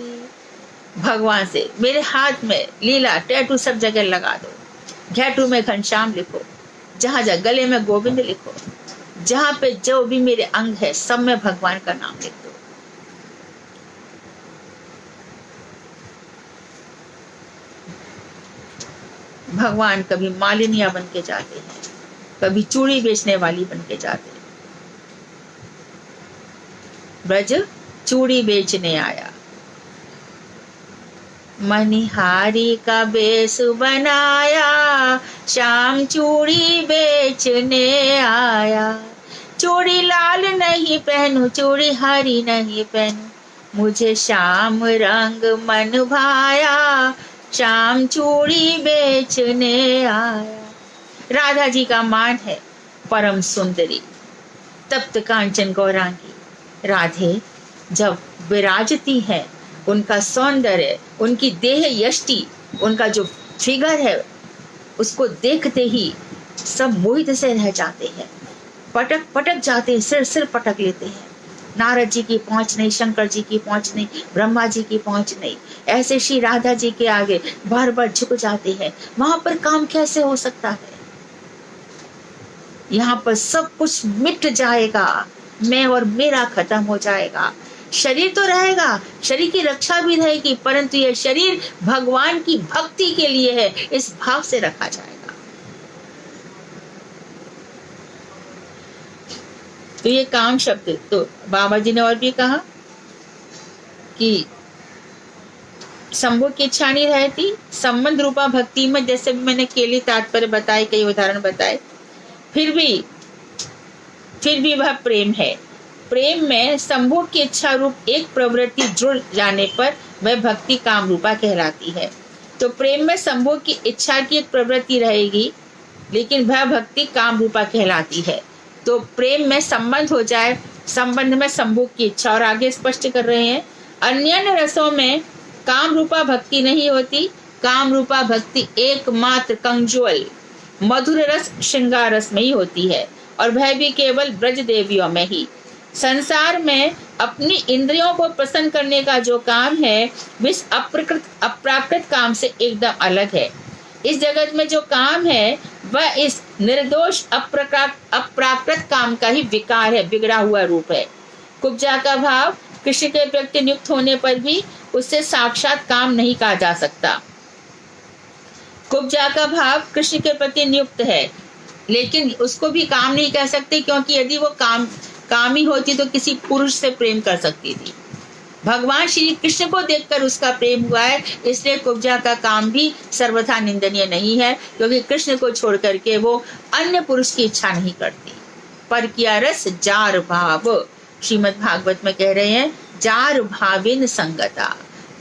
भगवान से मेरे हाथ में लीला टैटू सब जगह लगा दो। घैटू में घनश्याम लिखो, जहां जहाँ गले में गोविंद लिखो, जहां पे जो भी मेरे अंग है सब में भगवान का नाम लिख दो। भगवान कभी मालिनिया बन के जाते हैं, कभी चूड़ी बेचने वाली बन के जाते हैं। ब्रज चूड़ी बेचने आया, मनिहारी का बेस बनाया, श्याम चूड़ी बेचने आया। चूड़ी लाल नहीं पहनूं, चूड़ी हरी नहीं पहनूं, मुझे श्याम रंग मन भाया, श्याम चूड़ी बेचने आया। राधा जी का मान है परम सुंदरी, तप्त कांचन गौरांगी। राधे जब विराजती है, उनका सौंदर्य, उनकी देह यष्टि, उनका जो फिगर है, उसको देखते ही सब मोहित से रह जाते हैं, पटक पटक जाते हैं, सिर सिर पटक लेते हैं। नारद जी की पहुंच नहीं, शंकर जी की पहुंच नहीं, ब्रह्मा जी की पहुंच नहीं, ऐसे श्री राधा जी के आगे बार बार झुक जाते हैं। वहां पर काम कैसे हो सकता है? यहाँ पर सब कुछ मिट जाएगा, मैं और मेरा खत्म हो जाएगा। शरीर तो रहेगा, शरीर की रक्षा भी रहेगी, परंतु यह शरीर भगवान की भक्ति के लिए है, इस भाव से रखा जाएगा। तो ये काम शब्द, तो बाबा जी ने और भी कहा कि संभोग की इच्छा नहीं रहती संबंध रूपा भक्ति में, जैसे भी मैंने केली तात्पर्य बताए, कई उदाहरण बताए। फिर भी वह प्रेम है। प्रेम में संभोग की इच्छा रूप एक प्रवृत्ति जुड़ जाने पर वह भक्ति काम रूपा कहलाती है। तो प्रेम में संभोग की इच्छा की एक प्रवृत्ति रहेगी, लेकिन वह भक्ति काम रूपा कहलाती है। तो प्रेम में संबंध हो जाए, संबंध में संभोग की इच्छा, और आगे स्पष्ट कर रहे हैं अन्य रसों में काम रूपा भक्ति नहीं होती। काम रूपा भक्ति एकमात्र कंजुअल मधुर रस श्रृंगार रस में ही होती है, और वह भी केवल ब्रज देवियों में ही। संसार में अपनी इंद्रियों को प्रसन्न करने का जो काम है, वह अप्राकृत काम से एकदम अलग है। इस जगत में जो काम है वह इस निर्दोष अप्राकृत काम का ही विकार है, बिगड़ा हुआ रूप है। कुब्जा का भाव कृष्ण के प्रति नियुक्त होने पर भी उससे साक्षात काम नहीं कहा जा सकता। कुब्जा का भाव कृष्ण के प्रति नियुक्त है, लेकिन उसको भी काम नहीं कह सकते, क्योंकि यदि वो कामी होती तो किसी पुरुष से प्रेम कर सकती थी। भगवान श्री कृष्ण को देखकर उसका प्रेम हुआ है, इसलिए कुब्जा का काम भी सर्वथा निंदनीय नहीं है, क्योंकि कृष्ण को छोड़ करके वो अन्य पुरुष की इच्छा नहीं करती। पर किया रस जार भाव, श्रीमद् भागवत में कह रहे हैं जार भाविन संगता,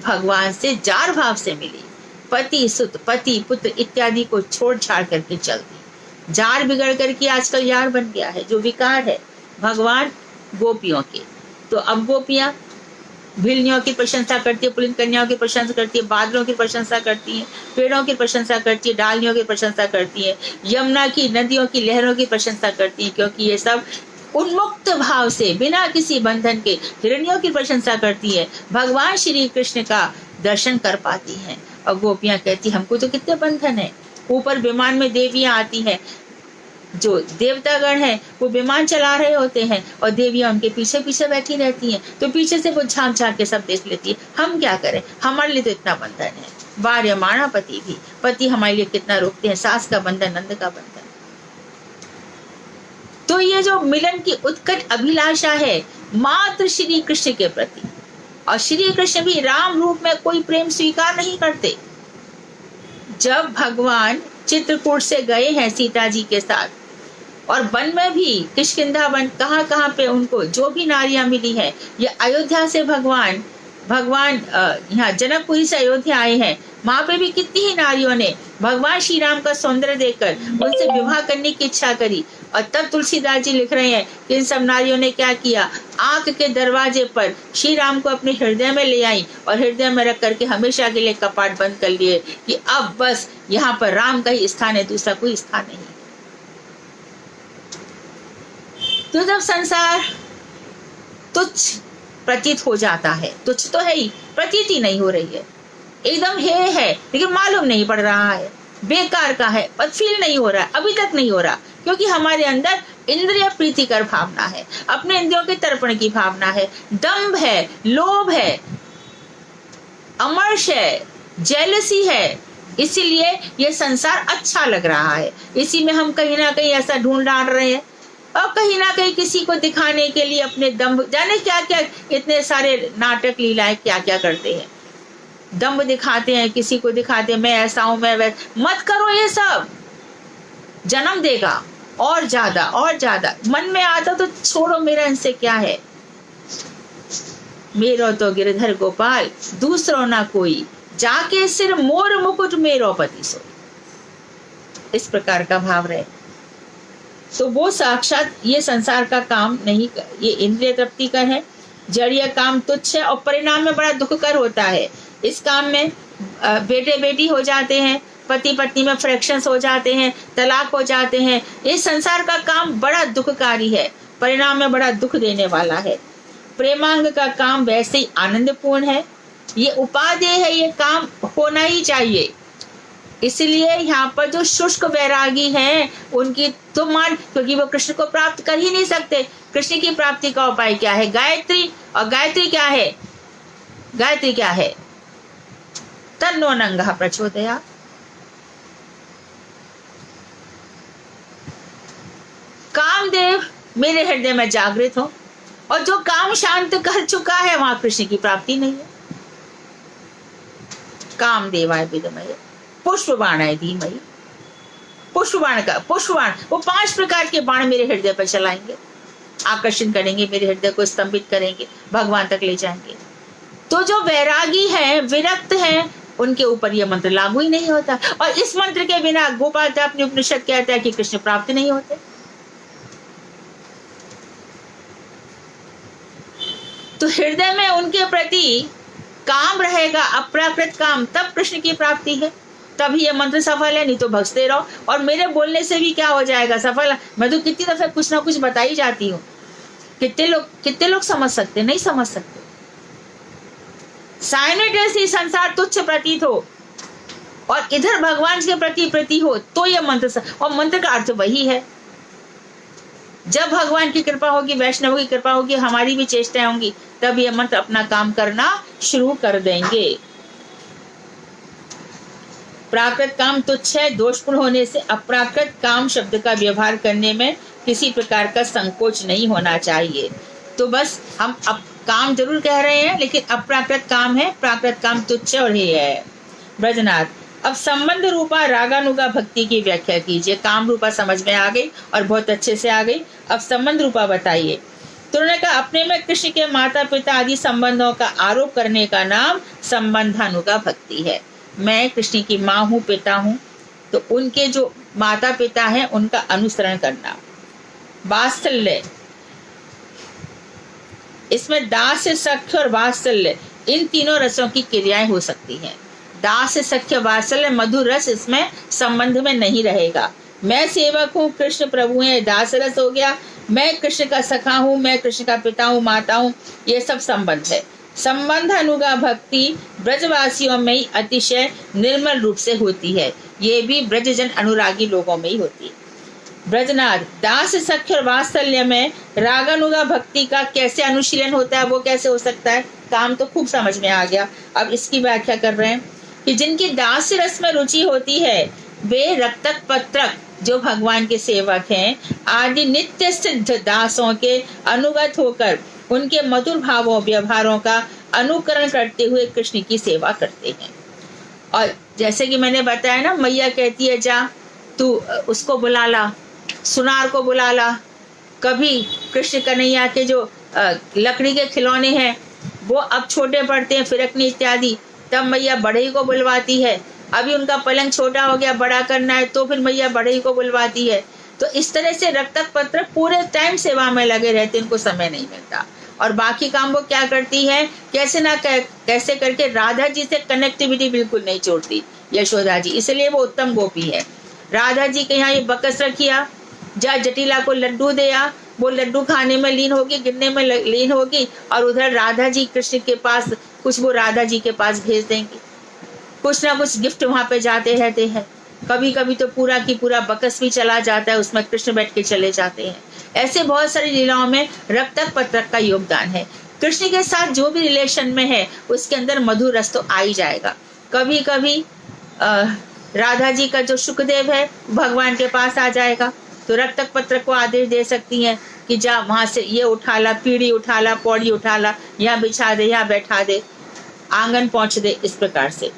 भगवान से जार भाव से मिली। पति सुत, पति पुत्र इत्यादि को छोड़ छाड़ करके चलती। जार बिगड़ करके आजकल यार बन गया है, जो विकार है भगवान गोपियों के। तो अब गोपियां भिलनियों की प्रशंसा करती है, पुलिन कन्याओं की प्रशंसा करती है, बादलों की प्रशंसा करती है, पेड़ों की प्रशंसा करती है, डालियों की प्रशंसा करती है, यमुना की नदियों की लहरों की प्रशंसा करती है, क्योंकि ये सब उन्मुक्त भाव से बिना किसी बंधन के हिरण्यों की प्रशंसा करती है, भगवान श्री कृष्ण का दर्शन कर पाती हैं। और गोपियां कहती हमको तो कितने बंधन है, ऊपर विमान में देवियां आती हैं, जो देवतागण हैं वो विमान चला रहे होते हैं और देवियां उनके पीछे पीछे बैठी रहती हैं, तो पीछे से वो झांक झांक के सब देख लेती है। हम क्या करें, हमारे लिए तो इतना बंधन है, वार्यमाणा पति भी, पति हमारे लिए कितना रोकते हैं, सास का बंधन, नंद का बंधन। तो ये जो मिलन की उत्कट अभिलाषा है मात्र श्री कृष्ण के प्रति, और श्री कृष्ण भी राम रूप में कोई प्रेम स्वीकार नहीं करते। जब भगवान चित्रकूट से गए हैं सीता जी के साथ, और वन में भी किष्किंधा वन, कहाँ कहाँ पे उनको जो भी नारियां मिली है, ये अयोध्या से भगवान यहाँ जनकपुरी से अयोध्या आए हैं, वहां पे भी कितनी ही नारियों ने भगवान श्री राम का सौंदर्य देखकर उनसे विवाह करने की इच्छा करी। और तब तुलसीदास जी लिख रहे हैं कि इन सब नारियों ने क्या किया, आंख के दरवाजे पर श्री राम को अपने हृदय में ले आई और हृदय में रख करके हमेशा के लिए कपाट बंद कर लिए कि अब बस यहाँ पर राम का ही स्थान है, दूसरा कोई स्थान नहीं। तो जब संसार तुच्छ प्रतीत हो जाता है, तुच्छ तो है ही, प्रतीति नहीं हो रही है, एकदम है लेकिन मालूम नहीं पड़ रहा है, बेकार का है और फील नहीं हो रहा है, अभी तक नहीं हो रहा, क्योंकि हमारे अंदर इंद्रिय प्रीतिकर भावना है, अपने इंद्रियों के तर्पण की भावना है, दंभ है, लोभ है, अमर्ष है, जेलसी है। इसीलिए ये संसार अच्छा लग रहा है, इसी में हम कहीं ना कहीं ऐसा ढूंढ डाल रहे हैं, और कहीं ना कहीं किसी को दिखाने के लिए अपने दंभ, जाने क्या क्या इतने सारे नाटक लीलाएं क्या क्या करते हैं, दंभ दिखाते हैं, किसी को दिखाते हैं मैं ऐसा हूं, मैं वैसा। मत करो ये सब, जन्म देगा और ज्यादा मन में आता तो छोड़ो, मेरा इनसे क्या है, मेरो तो गिरधर गोपाल दूसरो ना कोई, जाके सिर मोर मुकुट मेरो पति सो। इस प्रकार का भाव रहे तो वो साक्षात ये संसार का काम नहीं, ये इंद्रिय तृप्ति का है, जड़ीय काम तुच्छ है और परिणाम में बड़ा दुखकर होता है। इस काम में बेटे बेटी हो जाते हैं, पति पत्नी में फ्रैक्शंस हो जाते हैं, तलाक हो जाते हैं। ये संसार का काम बड़ा दुखकारी है, परिणाम में बड़ा दुख देने वाला है। प्रेमांग का काम वैसे ही आनंदपूर्ण है, ये उपादेय है, ये काम होना ही चाहिए। इसलिए यहाँ पर जो शुष्क वैरागी हैं उनकी तो मान, क्योंकि वो कृष्ण को प्राप्त कर ही नहीं सकते। कृष्ण की प्राप्ति का उपाय क्या है? गायत्री। और गायत्री क्या है? गायत्री क्या है? तन्नो नंगः प्रचोदयात्। कामदेव मेरे हृदय में जागृत हो, और जो काम शांत कर चुका है वहां कृष्ण की प्राप्ति नहीं है। कामदेवाय विद्महे पुष्पबाणाय धीमहि। पुष्पबाण वो 5 प्रकार के बाण मेरे हृदय पर चलाएंगे, आकर्षण करेंगे, मेरे हृदय को स्तंभित करेंगे, भगवान तक ले जाएंगे। तो जो वैरागी है, विरक्त है, उनके ऊपर यह मंत्र लागू ही नहीं होता। और इस मंत्र के बिना गोपाल अपनी उपनिषद कहता है कि कृष्ण प्राप्त नहीं होते। तो हृदय में उनके प्रति काम रहेगा, अप्राकृत काम, तब कृष्ण की प्राप्ति है, तभी ये मंत्र सफल है। नहीं तो भगते रहो। और मेरे बोलने से भी क्या हो जाएगा सफल? मैं तो कितनी दफे कुछ ना कुछ बताई जाती हूँ। कितने लोग समझ सकते? नहीं समझ सकते। साइनेटेसली संसार तुच्छ प्रतीत हो और इधर भगवान के प्रति प्रति हो तो यह मंत्र, और मंत्र का अर्थ वही है। जब भगवान की कृपा होगी, वैष्णव की कृपा होगी, हमारी भी चेष्टाएं होंगी, तब यह मंत्र अपना काम करना शुरू कर देंगे। प्राकृत काम तुच्छ है, दोषपूर्ण होने से अप्राकृत काम शब्द का व्यवहार करने में किसी प्रकार का संकोच नहीं होना चाहिए। तो बस हम अब काम जरूर कह रहे हैं, लेकिन अप्राकृत काम है, प्राकृत काम तुच्छ और हे है। ब्रजनाथ, अब संबंध रूपा रागानुगा भक्ति की व्याख्या कीजिए। काम रूपा समझ में आ गई और बहुत अच्छे से आ गई, अब संबंध रूपा बताइए। तो उन्होंने कहा अपने में कृष्ण के माता पिता आदि संबंधों का आरोप करने का नाम संबंधानुगा भक्ति है। मैं कृष्ण की माँ हूँ, पिता हूँ, तो उनके जो माता पिता हैं उनका अनुसरण करना। वात्सल्य, इसमें दास सख्य और वात्सल्य, इन तीनों रसों की क्रियाएं हो सकती हैं। दास सख्य वात्सल्य मधुर रस इसमें संबंध में नहीं रहेगा। मैं सेवक हूँ, कृष्ण प्रभु है, दास रस हो गया। मैं कृष्ण का सखा हूँ, मैं कृष्ण का पिता हूँ, माता हूँ, ये सब संबंध है। संबंध अनुगा भक्ति ब्रजवासियों में ही अतिशय निर्मल रूप से होती है। ये भी ब्रजजन अनुरागी लोगों में ही होती है। ब्रजनाथ दास सख्य और वात्सल्य में रागानुगा भक्ति का कैसे अनुशीलन होता है, वो कैसे हो सकता है? काम तो खूब समझ में आ गया। अब इसकी व्याख्या कर रहे हैं कि जिनकी दास रस में रुचि होती है वे रक्तक पत्रक जो भगवान के सेवक हैं आदि नित्य सिद्ध दासों के अनुगत होकर उनके मधुर भावों व्यवहारों का अनुकरण करते हुए कृष्ण की सेवा करते हैं। और जैसे कि मैंने बताया ना, मैया कहती है जा तू उसको बुला ला, सुनार को बुला ला। कभी कृष्ण कन्हैया के जो लकड़ी के खिलौने हैं वो अब छोटे पड़ते हैं, फिरकनी इत्यादि, तब मैया बढ़ई को बुलवाती है। अभी उनका पलंग छोटा हो गया, बड़ा करना है, तो फिर मैया बढ़ई को बुलवाती है। तो इस तरह से रक्तक पत्र पूरे टाइम सेवा में लगे रहते, इनको समय नहीं मिलता। और बाकी काम वो क्या करती है, कैसे करके राधा जी से कनेक्टिविटी बिल्कुल नहीं छोड़ती यशोदा जी, इसलिए वो उत्तम गोपी है। राधा जी के यहाँ ये बकस रखिया, जा जटिला को लड्डू दिया, वो लड्डू खाने में लीन होगी, गिनने में लीन होगी, और उधर राधा जी कृष्ण के पास कुछ वो राधा जी के पास भेज देंगी, कुछ ना कुछ गिफ्ट वहां पे जाते रहते हैं। कभी कभी तो पूरा की पूरा बकस भी चला जाता है, उसमें कृष्ण बैठ के चले जाते हैं। ऐसे बहुत सारी लीलाओं में रक्तक पत्रक का योगदान है। कृष्ण के साथ जो भी रिलेशन में है उसके अंदर मधुर रस तो आ ही जाएगा। कभी कभी राधा जी का जो सुखदेव है भगवान के पास आ जाएगा, तो रक्तक पत्रक को आदेश दे सकती हैं कि जा वहां से ये उठा ला, पीढ़ी उठा ला, पौड़ी उठा ला, यहाँ बिछा दे, यहाँ बैठा दे, आंगन पहुंच दे, इस प्रकार से।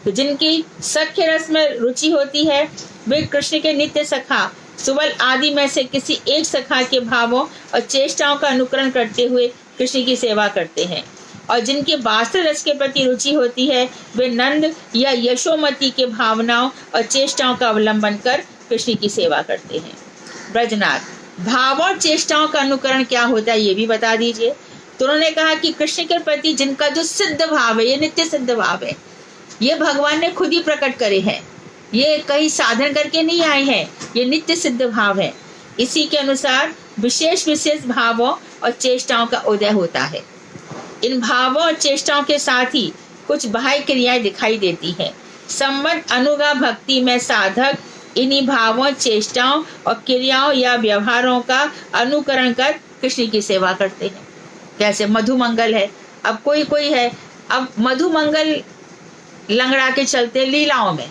तो जिनकी सख्य रस में रुचि होती है वे कृष्ण के नित्य सखा सुबल आदि में से किसी एक सखा के भावों और चेष्टाओं का अनुकरण करते हुए कृष्ण की सेवा करते हैं। और जिनके वास्त्र रस के प्रति रुचि होती है वे नंद या यशोमती के भावनाओं और चेष्टाओं का अवलंबन कर कृष्ण की सेवा करते हैं। ब्रजनाथ भाव और चेष्टाओं का अनुकरण क्या होता है ये भी बता दीजिए। तो उन्होंने कहा कि कृष्ण के प्रति जिनका जो सिद्ध भाव है, ये नित्य सिद्ध भाव है, ये भगवान ने खुद ही प्रकट करे हैं, ये कहीं साधन करके नहीं आए हैं, ये नित्य सिद्ध भाव है। इसी के अनुसार विशेष विशेष भावों और चेष्टाओं का उदय होता है। इन भावों और चेष्टाओं के साथ ही कुछ बाह्य क्रियाएं दिखाई देती हैं। संबंध अनुगा भक्ति में साधक इन्हीं भावों, चेष्टाओं और क्रियाओं या व्यवहारों का अनुकरण कर कृष्ण की सेवा करते हैं। कैसे? मधुमंगल है, अब कोई है, अब मधुमंगल लंगड़ा के चलते लीलाओं में।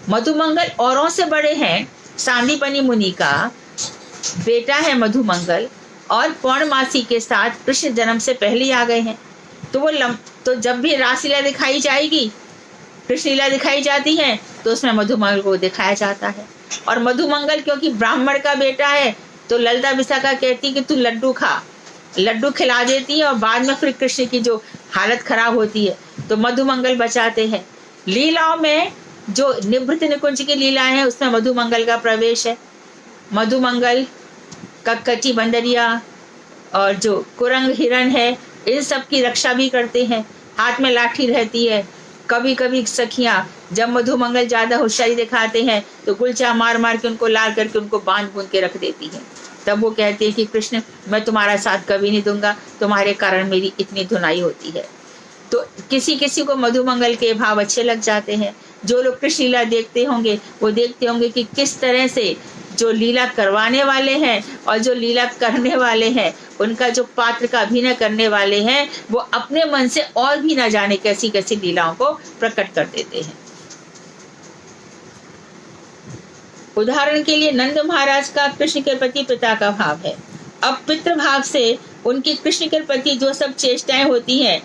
मधुमंगल औरों से बड़े हैं, सांदीपनी मुनि का बेटा है मधुमंगल, और पौर्णमासी के साथ कृष्ण जन्म से पहले ही आ गए हैं। तो जब भी रासलीला दिखाई जाएगी, कृष्ण लीला दिखाई जाती है, तो उसमें मधुमंगल को दिखाया जाता है। और मधुमंगल क्योंकि ब्राह्मण का बेटा है, तो ललिता विशाखा कहती कि तू लड्डू खा, लड्डू खिला देती है, और बाद में फिर कृष्ण की जो हालत खराब होती है तो मधुमंगल बचाते हैं। लीलाओं में जो निवृत्त निकुंज की लीलाएं हैं उसमें मधुमंगल का प्रवेश है। मधुमंगल कक्कची बंदरिया और जो कुरंग हिरण है, इन सब की रक्षा भी करते हैं, हाथ में लाठी रहती है। कभी कभी सखियां जब मधुमंगल ज्यादा होशियारी दिखाते हैं तो गुलचा मार मार के उनको लाल करके उनको बांध बूंद के रख देती हैं। तब वो कहती है कि कृष्ण मैं तुम्हारा साथ कभी नहीं दूंगा, तुम्हारे कारण मेरी इतनी धुनाई होती है। तो किसी किसी को मधुमंगल के भाव अच्छे लग जाते हैं। जो लोग कृष्ण लीला देखते होंगे वो देखते होंगे कि किस तरह से जो लीला करवाने वाले हैं और जो लीला करने वाले हैं, उनका जो पात्र का अभिनय करने वाले हैं, वो अपने मन से और भी ना जाने कैसी कैसी लीलाओं को प्रकट कर देते हैं। उदाहरण के लिए नंद महाराज का कृष्ण के प्रति पिता का भाव है। अब पितृ भाव से उनकी कृष्ण के प्रति जो सब चेष्टाएं होती हैं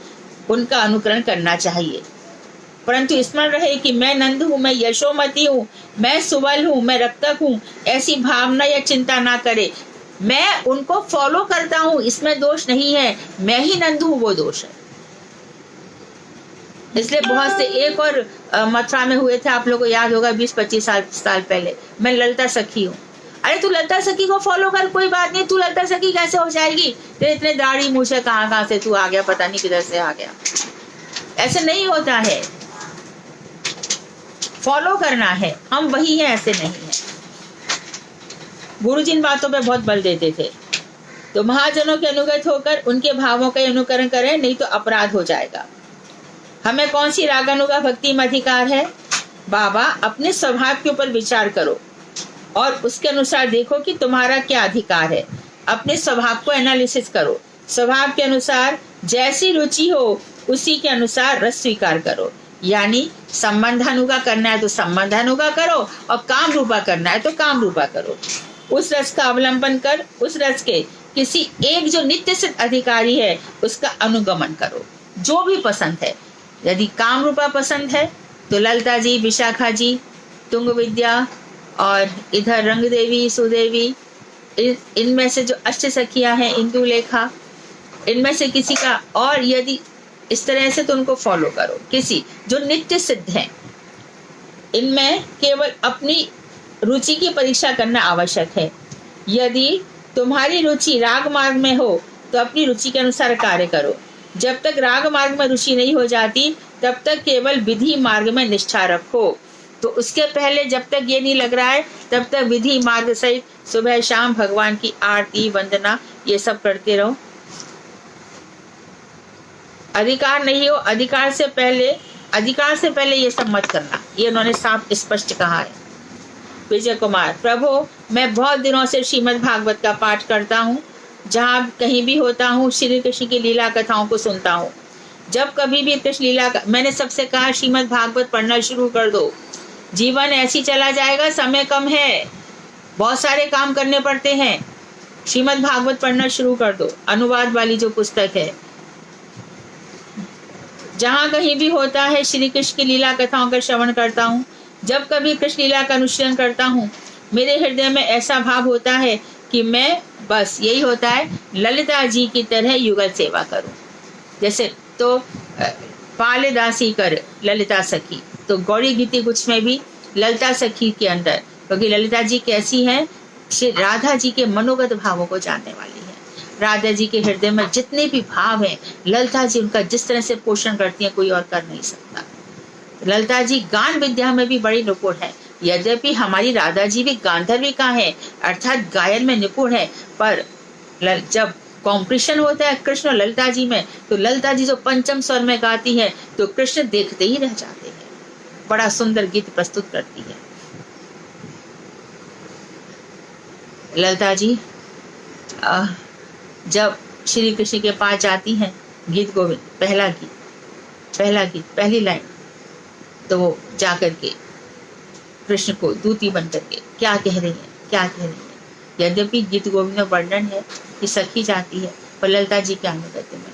उनका अनुकरण करना चाहिए, परंतु स्मरण रहे कि मैं नंद हूँ, मैं यशोमती हूँ, मैं सुबल हूँ, मैं रक्तक हूँ, ऐसी भावना या चिंता ना करे। मैं उनको फॉलो करता हूँ, इसमें दोष नहीं है, मैं ही नंद हूँ वो दोष है। इसलिए बहुत से एक और मथुरा में हुए थे, आप लोगों को याद होगा 20-25 साल पहले, मैं ललिता सखी हूँ। अरे तू ललिता सखी को फॉलो कर, कोई बात नहीं, तू ललिता सखी कैसे हो जाएगी, तेरे इतने दाढ़ी मूछे कहाँ से तू आ गया, पता नहीं किधर से आ गया। ऐसे नहीं होता है, फॉलो करना है, हम वही हैं, ऐसे नहीं है। गुरु जी इन बातों पे बहुत बल देते थे। तो महाजनों के अनुगत होकर उनके भावों का अनुकरण करें, नहीं तो अपराध हो जाएगा। हमें कौन सी रागानुगा भक्ति में अधिकार है? बाबा, अपने स्वभाव के ऊपर विचार करो और उसके अनुसार देखो कि तुम्हारा क्या अधिकार है। अपने स्वभाव को एनालिसिस करो। स्वभाव के अनुसार जैसी रुचि हो उसी के अनुसार रस स्वीकार करो। यानी संबंधानुगा करना है तो संबंधानुगा करो, और काम रूपा करना है तो काम रूपा करो। उस रस का अवलंबन कर उस रस के किसी एक जो नित्य सिद्ध अधिकारी है उसका अनुगमन करो, जो भी पसंद है। यदि काम रूपा पसंद है तो ललिता जी, विशाखा जी, तुंग विद्या और इधर रंग देवी, सुदेवी, इनमें से जो अष्ट सखियां हैं, इंदु लेखा, इनमें से किसी का, और यदि इस तरह से तो उनको फॉलो करो। किसी जो नित्य सिद्ध हैं, इनमें केवल अपनी रुचि की परीक्षा करना आवश्यक है। यदि तुम्हारी रुचि राग मार्ग में हो तो अपनी रुचि के अनुसार कार्य करो। जब तक राग मार्ग में रुचि नहीं हो जाती तब तक केवल विधि मार्ग में निष्ठा रखो। तो उसके पहले जब तक ये नहीं लग रहा है तब तक विधि मार्ग सहित सुबह शाम भगवान की आरती वंदना ये सब करते रहो। अधिकार नहीं हो, अधिकार से पहले ये सब मत करना, ये उन्होंने साफ स्पष्ट कहा है। विजय कुमार, प्रभु मैं बहुत दिनों से श्रीमद् भागवत का पाठ करता हूँ। जहाँ कहीं भी होता हूँ श्री कृष्ण की लीला कथाओं को सुनता हूँ। जब कभी भी कृष्ण लीला का, मैंने सबसे कहा श्रीमद् भागवत पढ़ना शुरू कर दो। जीवन ऐसी चला जाएगा, समय कम है, बहुत सारे काम करने पड़ते हैं। श्रीमद् भागवत पढ़ना शुरू कर दो, अनुवाद वाली जो पुस्तक है। जहाँ कहीं भी होता है श्री कृष्ण की लीला कथाओं का श्रवण करता हूँ। जब कभी कृष्ण लीला का अनुशीलन करता हूँ मेरे हृदय में ऐसा भाव होता है कि मैं बस यही होता है ललिता जी की तरह युगल सेवा करूं। जैसे तो पालदासी कर ललिता सखी, तो गौरी गीति कुछ में भी ललिता सखी के अंदर, क्योंकि ललिता जी कैसी है, श्री राधा जी के मनोगत भावों को जानने वाली है। राधा जी के हृदय में जितने भी भाव हैं ललिता जी उनका जिस तरह से पोषण करती हैं कोई और कर नहीं सकता। ललिता जी गान विद्या में भी बड़ी निपुण है। यद्यपि हमारी राधा जी भी गांधर्विका है, अर्थात गायन में निपुण है, पर जब कॉम्पिटिशन होता है कृष्ण और ललिता जी में, तो ललिता जी जो पंचम स्वर में गाती है तो कृष्ण देखते ही रह जाते हैं। बड़ा सुंदर गीत प्रस्तुत करती है ललिता जी। जब श्री कृष्ण के पास जाती हैं, गीत गोविंद पहला गीत पहली लाइन, तो वो जाकर के कृष्ण को दूती बन करके क्या कह रही है। यद्यपि गीत गोविंद में वर्णन है कि सखी जाती है, पर ललिता जी क्या अनुगत्य में,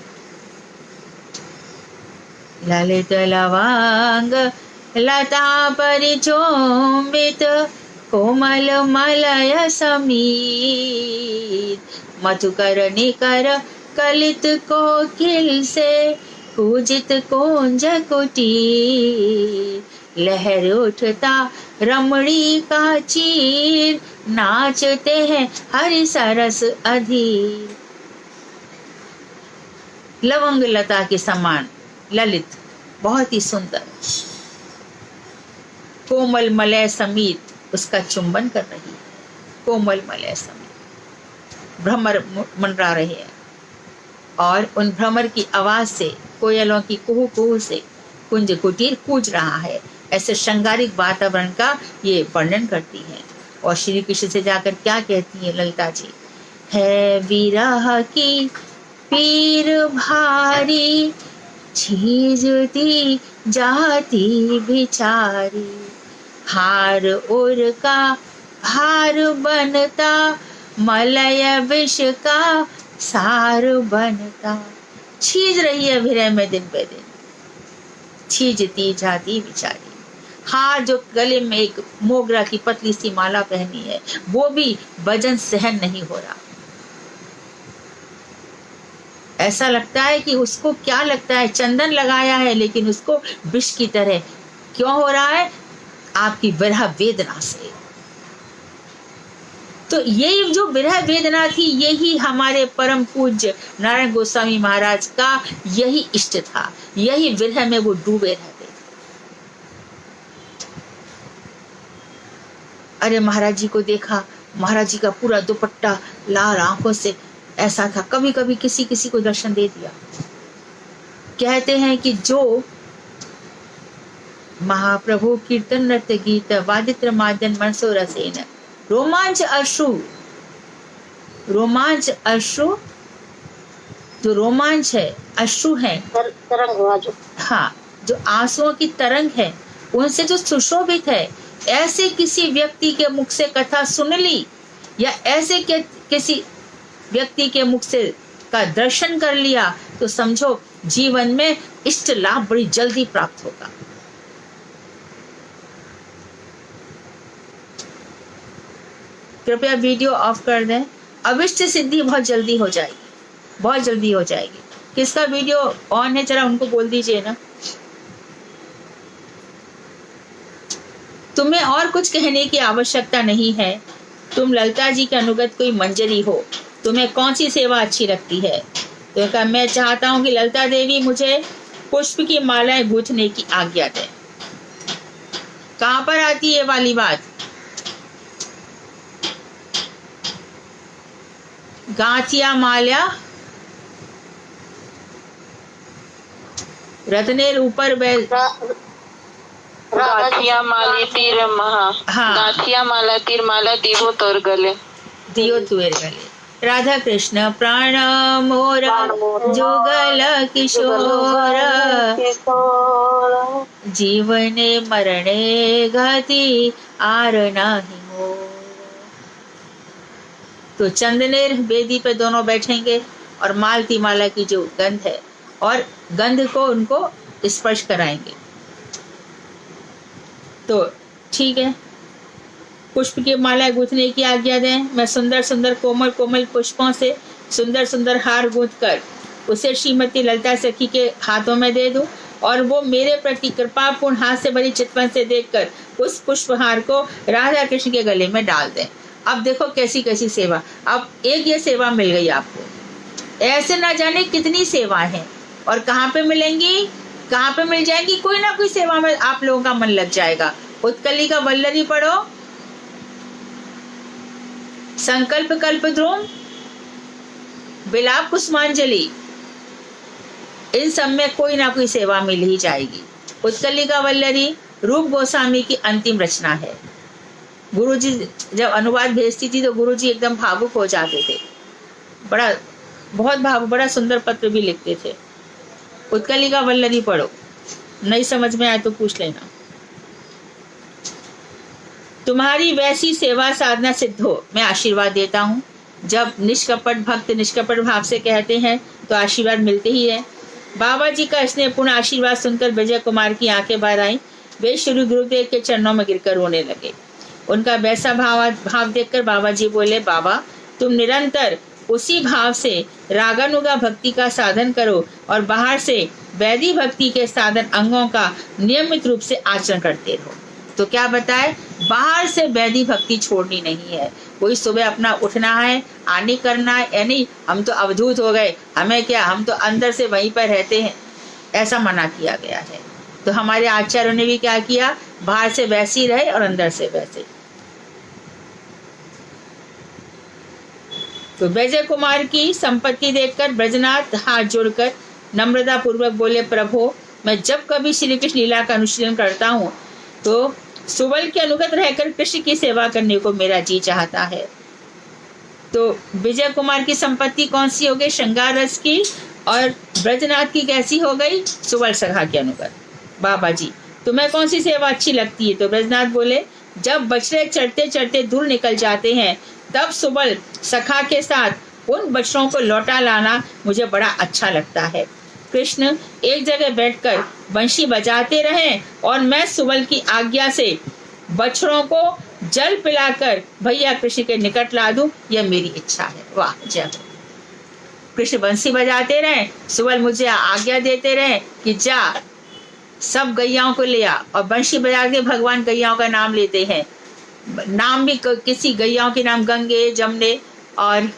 ललित लवांग लता परिचोम्बित कोमल मलय समीर मधुकर निकर कलित कोकिल से पूजित कुंज कुटीर लहर उठता रमणी का चीर नाचते हैं हरि सरस अधीर। लवंग लता के समान ललित, बहुत ही सुंदर, कोमल मलय समीत उसका चुंबन कर रही है। कोमल मलय समीत भ्रमर मंडरा रहे हैं, और उन भ्रमर की आवाज से, कोयलों की कुहू कुहू से कुंज कुटीर कूज रहा है। ऐसे श्रृंगारिक वातावरण का ये वर्णन करती है। और श्री कृष्ण से जाकर क्या कहती है ललिता जी, है विरह की पीर भारी छीजती जाती बिचारी हार उर का भार बनता मलय विष का सार बनता। छीज रही है विरह में दिन पे दिन, छीजती जाती बिचारी। हार जो गले में एक मोगरा की पतली सी माला पहनी है वो भी वजन सहन नहीं हो रहा। ऐसा लगता है कि उसको क्या लगता है, चंदन लगाया है लेकिन उसको विष की तरह क्यों हो रहा है, आपकी विरह वेदना से। तो ये जो विरह वेदना थी यही हमारे परम पूज्य नारायण गोस्वामी महाराज का यही इष्ट था, यही विरह में वो डूबे रहते थे। अरे महाराज जी को देखा, महाराज जी का पूरा दुपट्टा लाल आंखों से ऐसा था, कभी कभी किसी किसी को दर्शन दे दिया। कहते हैं कि जो महाप्रभु कीर्तन नृत्य गीत वादित्र मादन मनसो रसेन रोमांच अश्रु जो रोमांच है, अश्रु है, तरंग हुआ जो, हाँ, जो आंसुओं की तरंग है, उनसे जो सुशोभित है, ऐसे किसी व्यक्ति के मुख से कथा सुन ली या ऐसे किसी व्यक्ति के मुख से का दर्शन कर लिया, तो समझो जीवन में इष्ट लाभ बड़ी जल्दी प्राप्त होगा। कृपया वीडियो ऑफ कर दें। अविष्ट सिद्धि बहुत जल्दी हो जाएगी, बहुत जल्दी हो जाएगी। किसका वीडियो ऑन है जरा उनको बोल दीजिए ना। तुम्हें और कुछ कहने की आवश्यकता नहीं है। तुम ललिता जी के अनुगत कोई मंजरी हो, तुम्हें कौन सी सेवा अच्छी लगती है? तो कहा, मैं चाहता हूं कि ललिता देवी मुझे पुष्प की मालाएं गूंथने की आज्ञा दें। कहां पर आती है वाली बात? गांथिया माल्या रत्नेर ऊपर गाथिया माले तीर महा, हाँ, गाथिया माला तीर माला दिवो तोर गले, दियो तुएर गले। राधा कृष्ण प्राण मोर जुगल किशोर, जीवने मरणे गति आर नाही मोर। तो चंदनेर वेदी पे दोनों बैठेंगे और मालती माला की जो गंध है और गंध को उनको स्पर्श कराएंगे। तो ठीक है, पुष्प की माला गूंथने की आज्ञा दें। मैं सुंदर सुंदर कोमल कोमल पुष्पों से सुंदर सुंदर हार गूंथ कर उसे श्रीमती ललिता सखी के हाथों में दे दूं और वो मेरे प्रति कृपापूर्ण हाथ से भरी चितवन से देखकर उस पुष्पहार को राधा कृष्ण के गले में डाल दें। अब देखो कैसी कैसी सेवा। अब एक ये सेवा मिल गई आपको, ऐसे ना जाने कितनी सेवा है और कहाँ पे मिलेंगी, कहाँ पे मिल जाएंगी। कोई ना कोई सेवा में आप लोगों का मन लग जाएगा। उत्कली का वल्लरी पढ़ो, संकल्प कल्पद्रुम, बिलाप कुसुमांजलि, इन सब में कोई ना कोई सेवा मिल ही जाएगी। उत्कली का वल्लरी रूप गोस्वामी की अंतिम रचना है। गुरुजी जब अनुवाद भेजती थी तो गुरुजी एकदम भावुक हो जाते थे, बहुत भावुक, बड़ा सुंदर पत्र भी लिखते थे। उत्कली का वल्लरी पढ़ो, नहीं समझ में आए तो पूछ लेना। तुम्हारी वैसी सेवा साधना सिद्ध हो, मैं आशीर्वाद देता हूँ। जब निष्कपट भक्त निष्कपट भाव से कहते हैं तो आशीर्वाद मिलते ही है। बाबा जी का स्नेहपूर्ण आशीर्वाद सुनकर विजय कुमार की आंखें बाहर आई। वे श्री गुरुदेव के चरणों में गिरकर रोने लगे। उनका वैसा भाव देखकर बाबा जी बोले, बाबा तुम निरंतर उसी भाव से रागानुगा भक्ति का साधन करो और बाहर से वैदिक भक्ति के साधन अंगों का नियमित रूप से आचरण करते रहो। तो क्या बताए, बाहर से वैदिक भक्ति छोड़नी नहीं है। कोई सुबह अपना उठना है, आनी करना है, यानी हम तो अवधूत हो गए, हमें क्या, हम तो अंदर से वहीं पर रहते हैं, ऐसा मना किया गया है। तो हमारे आचार्यों ने भी क्या किया, बाहर से वैसी रहे और अंदर से वैसे। तो विजय कुमार की संपत्ति देखकर ब्रजनाथ हाथ जोड़कर नम्रता पूर्वक बोले, प्रभु मैं जब कभी श्री कृष्ण लीला का अनुशीलन करता हूँ तो सुबल के अनुगत रहकर कृष्ण की सेवा करने को मेरा जी चाहता है। तो विजय कुमार की संपत्ति कौन सी हो गई, श्रृंगार रस की, और ब्रजनाथ की कैसी हो गई, सुबल सखा के अनुगत। बाबा जी तुम्हें कौन सी सेवा अच्छी लगती है? तो ब्रजनाथ बोले, जब बछड़े चढ़ते चढ़ते दूर निकल जाते हैं तब सुबल सखा के साथ उन बछड़ों को लौटा लाना मुझे बड़ा अच्छा लगता है। कृष्ण एक जगह बैठकर बंशी बजाते रहें और मैं सुबल की आज्ञा से बछड़ों को जल पिलाकर भैया कृष्ण के निकट ला दूं, यह मेरी इच्छा है। वाह जय हो। कृष्ण बंसी बजाते रहें, सुबल मुझे आज्ञा देते रहें कि जा सब गैयाओं को ले आ, और बंशी बजा के भगवान गैयाओं का नाम लेते हैं। नाम भी किसी गैयाओं के नाम गंगे, जमने और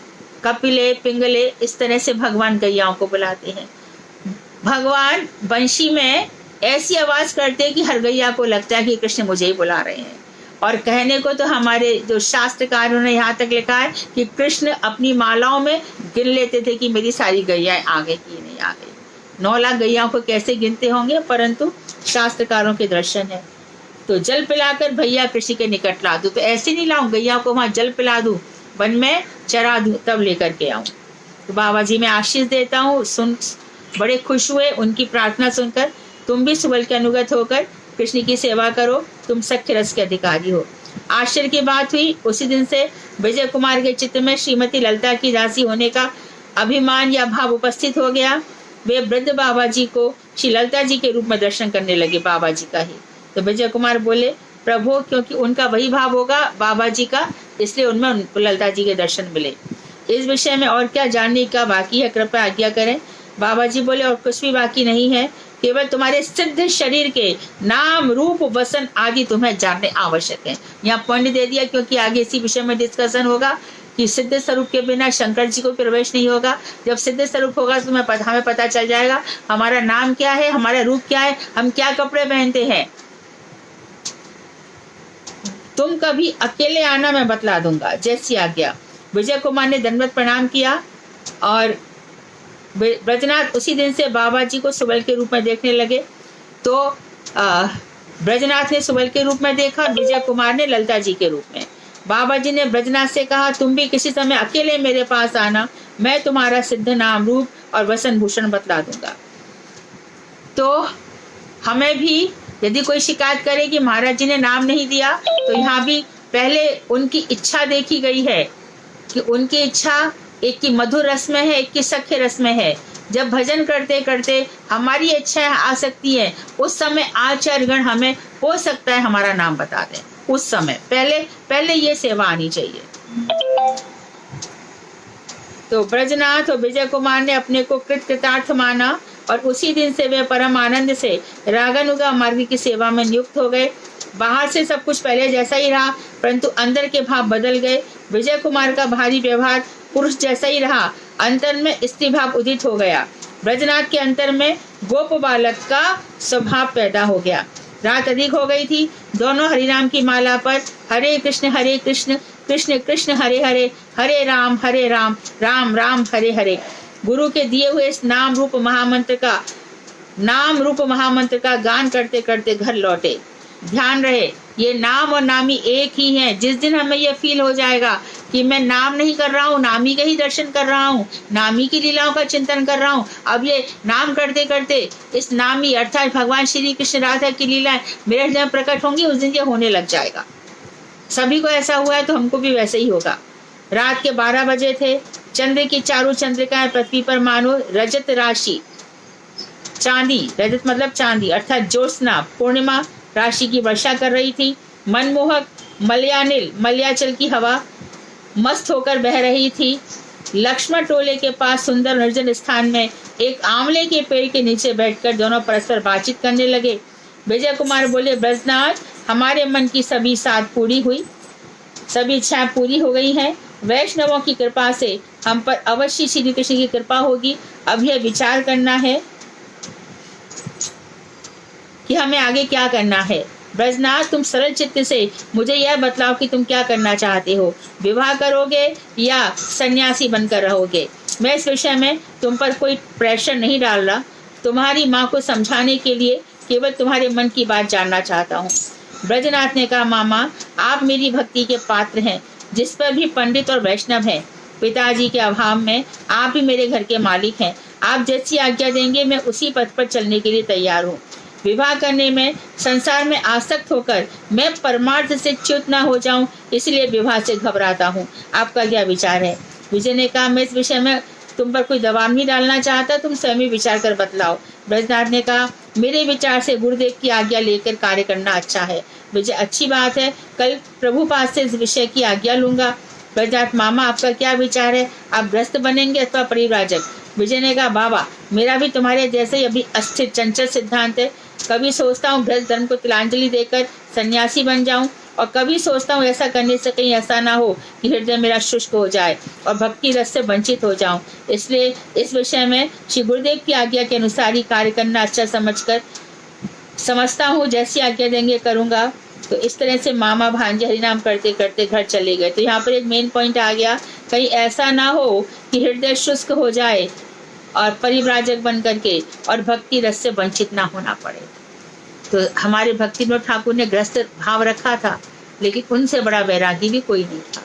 कपिले, पिंगले, इस तरह से भगवान गैयाओं को बुलाते हैं। भगवान बंशी में ऐसी आवाज करते कि हर गैया को लगता है कि कृष्ण मुझे ही बुला रहे हैं। और कहने को तो हमारे जो शास्त्रकारों ने यहाँ तक लिखा है कि कृष्ण अपनी मालाओं में गिन लेते थे कि मेरी सारी गैयाएं आ गई कि नहीं आ गई। 9 लाख गैयाओं को कैसे गिनते होंगे, परंतु शास्त्रकारों के दर्शन है। तो जल पिलाकर भैया कृषि के निकट ला दूं, तो ऐसे नहीं लाऊं गैया को वहां जल पिला दूं, वन में चरा दूं, तब लेकर के आऊं। तो बाबा जी मैं आशीष देता हूँ। सुन बड़े खुश हुए उनकी प्रार्थना सुनकर। तुम भी सुबल के अनुगत होकर कृष्ण की सेवा करो, तुम सख्य रस के अधिकारी हो। आश्चर्य की बात हुई, उसी दिन से विजय कुमार के चित्त में श्रीमती ललिता की दासी होने का अभिमान या भाव उपस्थित हो गया। वे वृद्ध बाबा जी को श्री ललिता जी के रूप में दर्शन करने लगे, बाबा जी का ही। तो विजय कुमार बोले, प्रभु क्योंकि उनका वही भाव होगा बाबा जी का, इसलिए उनमें उनको ललिता जी के दर्शन मिले। इस विषय में और क्या जानने का बाकी है, कृपया आज्ञा करें। बाबा जी बोले, और कुछ भी बाकी नहीं है, केवल तुम्हारे सिद्ध शरीर के नाम रूप वसन आदि तुम्हें जानने आवश्यक है। यहाँ पॉइंट दे दिया क्योंकि आगे इसी विषय में डिस्कशन होगा कि सिद्ध स्वरूप के बिना शंकर जी को प्रवेश नहीं होगा। जब सिद्ध स्वरूप होगा तो हमें पता चल जाएगा हमारा नाम क्या है, हमारा रूप क्या है, हम क्या कपड़े पहनते हैं। तुम कभी अकेले आना, मैं बतला दूंगा, जैसी आज्ञा। विजय कुमार ने दंडवत प्रणाम किया और ब्रजनाथ उसी दिन से बाबा जी को सुबल के रूप में देखने लगे। तो ब्रजनाथ ने सुबल के रूप में देखा, विजय कुमार ने ललिता जी के रूप में। बाबा जी ने ब्रजनाथ से कहा, तुम भी किसी समय अकेले मेरे पास आना, मैं तुम्हारा सिद्ध नाम रूप और वसन भूषण बतला दूंगा। तो हमें भी यदि कोई शिकायत करे कि महाराज जी ने नाम नहीं दिया, तो यहाँ भी पहले उनकी इच्छा देखी गई है कि उनकी इच्छा एक की मधुर रस में है, एक की सख्य रस में है। जब भजन करते करते हमारी इच्छाएं आ सकती है, उस समय आचार्यगण हमें हो सकता है हमारा नाम बता दें। उस समय पहले ये सेवा आनी चाहिए। तो ब्रजनाथ और विजय कुमार ने अपने को कृतार्थ माना और उसी दिन से वे परम आनंद से रागानुगा मार्ग की सेवा में नियुक्त हो गए। बाहर से सब कुछ पहले जैसा ही रहा, परंतु अंदर के भाव बदल गए। विजय कुमार का भारी व्यवहार पुरुष जैसा ही रहा, अंतर में स्त्री भाव उदित हो गया। ब्रजनाथ के अंतर में गोप बालक का स्वभाव पैदा हो गया। रात अधिक हो गई थी। दोनों हरिनाम की माला पर हरे कृष्ण कृष्ण कृष्ण हरे हरे, हरे राम राम राम हरे हरे, गुरु के दिए हुए इस नाम रूप महामंत्र का गान करते करते घर लौटे। ध्यान रहे, ये नाम और नामी एक ही हैं। जिस दिन हमें यह फील हो जाएगा कि मैं नाम नहीं कर रहा हूँ, नामी के ही दर्शन कर रहा हूँ, नामी की लीलाओं का चिंतन कर रहा हूँ, अब ये नाम करते करते इस नामी अर्थात भगवान श्री कृष्ण राधा की लीलाएं मेरे हृदय में प्रकट होंगी, उस दिन ये होने लग जाएगा। सभी को ऐसा हुआ है तो हमको भी वैसे ही होगा। रात के 12 बजे थे। चंद्र की चारों चंद्रिकाएं पृथ्वी पर मानो रजत राशि, चांदी, रजत मतलब चांदी अर्थात ज्योत्सना पूर्णिमा राशि की वर्षा कर रही थी। मनमोहक मलयाचल की हवा मस्त होकर बह रही थी। लक्ष्मण टोले के पास सुंदर निर्जन स्थान में एक आंवले के पेड़ के नीचे बैठकर दोनों परस्पर बातचीत करने लगे। विजय कुमार बोले, ब्रजनाथ, हमारे मन की सभी साध पूरी हुई, सभी इच्छाएं पूरी हो गई हैं। वैष्णवों की कृपा से हम पर अवश्य श्री कृष्ण की कृपा होगी। अब यह विचार करना है कि हमें आगे क्या करना है। ब्रजनाथ, तुम सरल चित्त से मुझे यह बतलाओ कि तुम क्या करना चाहते हो, विवाह करोगे या सन्यासी बनकर रहोगे। मैं इस विषय में तुम पर कोई प्रेशर नहीं डाल रहा, तुम्हारी माँ को समझाने के लिए केवल तुम्हारे मन की बात जानना चाहता हूँ। ब्रजनाथ ने कहा, मामा, आप मेरी भक्ति के पात्र हैं, जिस पर भी पंडित और वैष्णव हैं। पिताजी के अभाव में आप ही मेरे घर के मालिक हैं। आप जैसी आज्ञा देंगे मैं उसी पथ पर चलने के लिए तैयार हूँ। विवाह करने में संसार में आसक्त होकर मैं परमार्थ से च्युत न हो जाऊं, इसलिए विवाह से घबराता हूँ। आपका क्या विचार है? विजय ने कहा, मैं इस विषय में तुम पर कोई दबाव नहीं डालना चाहता, तुम स्वयं विचार कर बतलाओ। ब्रजनाथ ने कहा, मेरे विचार से गुरुदेव की आज्ञा लेकर कार्य करना अच्छा है। विजय, अच्छी बात है, कल प्रभु पास से इस विषय की आज्ञा लूंगा। ब्रजनाथ, मामा, आपका क्या विचार है, आप गृहस्थ बनेंगे अथवा परिव्राजक? विजय ने कहा, बाबा, मेरा भी तुम्हारे जैसे ही अभी अस्थिर चंचल सिद्धांत है। कभी सोचता हूँ गृहस्थ धर्म को तिलांजलि देकर सन्यासी बन जाऊं, और कभी सोचता हूँ ऐसा करने से कहीं ऐसा ना हो कि हृदय मेरा शुष्क हो जाए और भक्ति रस से वंचित हो जाऊं। इसलिए इस विषय में श्री गुरुदेव की आज्ञा के अनुसार ही कार्य करना अच्छा समझता हूँ। जैसी आज्ञा देंगे करूँगा। तो इस तरह से मामा भांजे हरिनाम करते करते घर चले गए। तो यहाँ पर एक मेन पॉइंट आ गया, कहीं ऐसा ना हो कि हृदय शुष्क हो जाए और परिव्राजक बन करके और भक्ति रस से वंचित ना होना पड़े। तो हमारे भक्ति विनोद ठाकुर ने ग्रस्त भाव रखा था, लेकिन उनसे बड़ा वैरागी भी कोई नहीं था,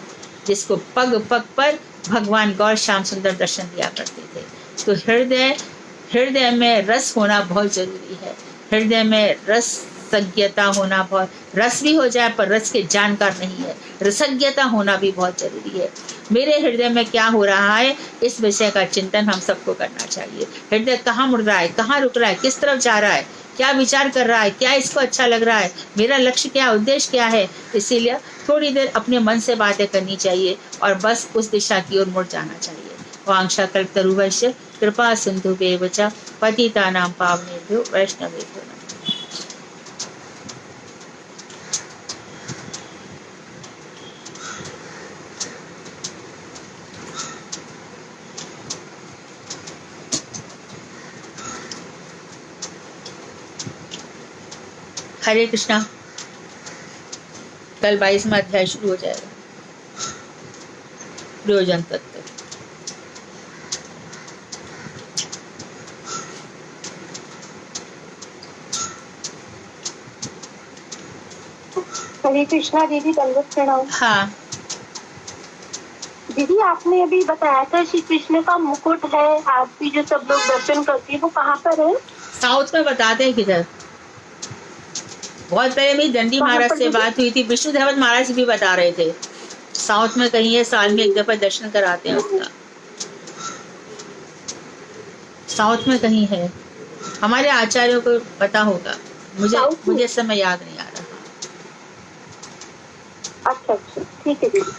जिसको पग पग पर भगवान गौर श्याम सुंदर दर्शन दिया करते थे। तो हृदय में रस होना बहुत जरूरी है। हृदय में रस रसज्ञता होना बहुत, रस भी हो जाए पर रस के जानकार नहीं है, रसज्ञता होना भी बहुत जरूरी है। मेरे हृदय में क्या हो रहा है, इस विषय का चिंतन हम सबको करना चाहिए। हृदय कहाँ मुड़ रहा है, कहाँ रुक रहा है, किस तरफ जा रहा है, क्या विचार कर रहा है, क्या इसको अच्छा लग रहा है, मेरा लक्ष्य क्या, उद्देश्य क्या है। इसीलिए थोड़ी देर अपने मन से बातें करनी चाहिए और बस उस दिशा की ओर मुड़ जाना चाहिए। वांछा कल्पतरुभ्यश्च कृपा सिन्धुभ्येव च पतितानां पावनेभ्यो वैष्णवेभ्यो नमः। हरे कृष्णा। कल 22वां अध्याय शुरू हो जाएगा, प्रयोजन तत्व। हरे कृष्णा दीदी, दंडवत प्रणाम। हाँ दीदी, आपने अभी बताया था श्री कृष्ण का मुकुट है, आज भी जो सब लोग दर्शन करते हैं वो कहाँ पर है? साउथ में बताते हैं किधर। बहुत पहले मेरी दंडी महाराज से बात हुई थी, विष्णुदेवत महाराज भी बता रहे थे साउथ में कहीं है, साल में एक दफा दर्शन कराते हैं उसका। साउथ में कहीं है, हमारे आचार्यों को पता होगा, मुझे समय याद नहीं आ रहा। अच्छा अच्छा, ठीक है दीदी।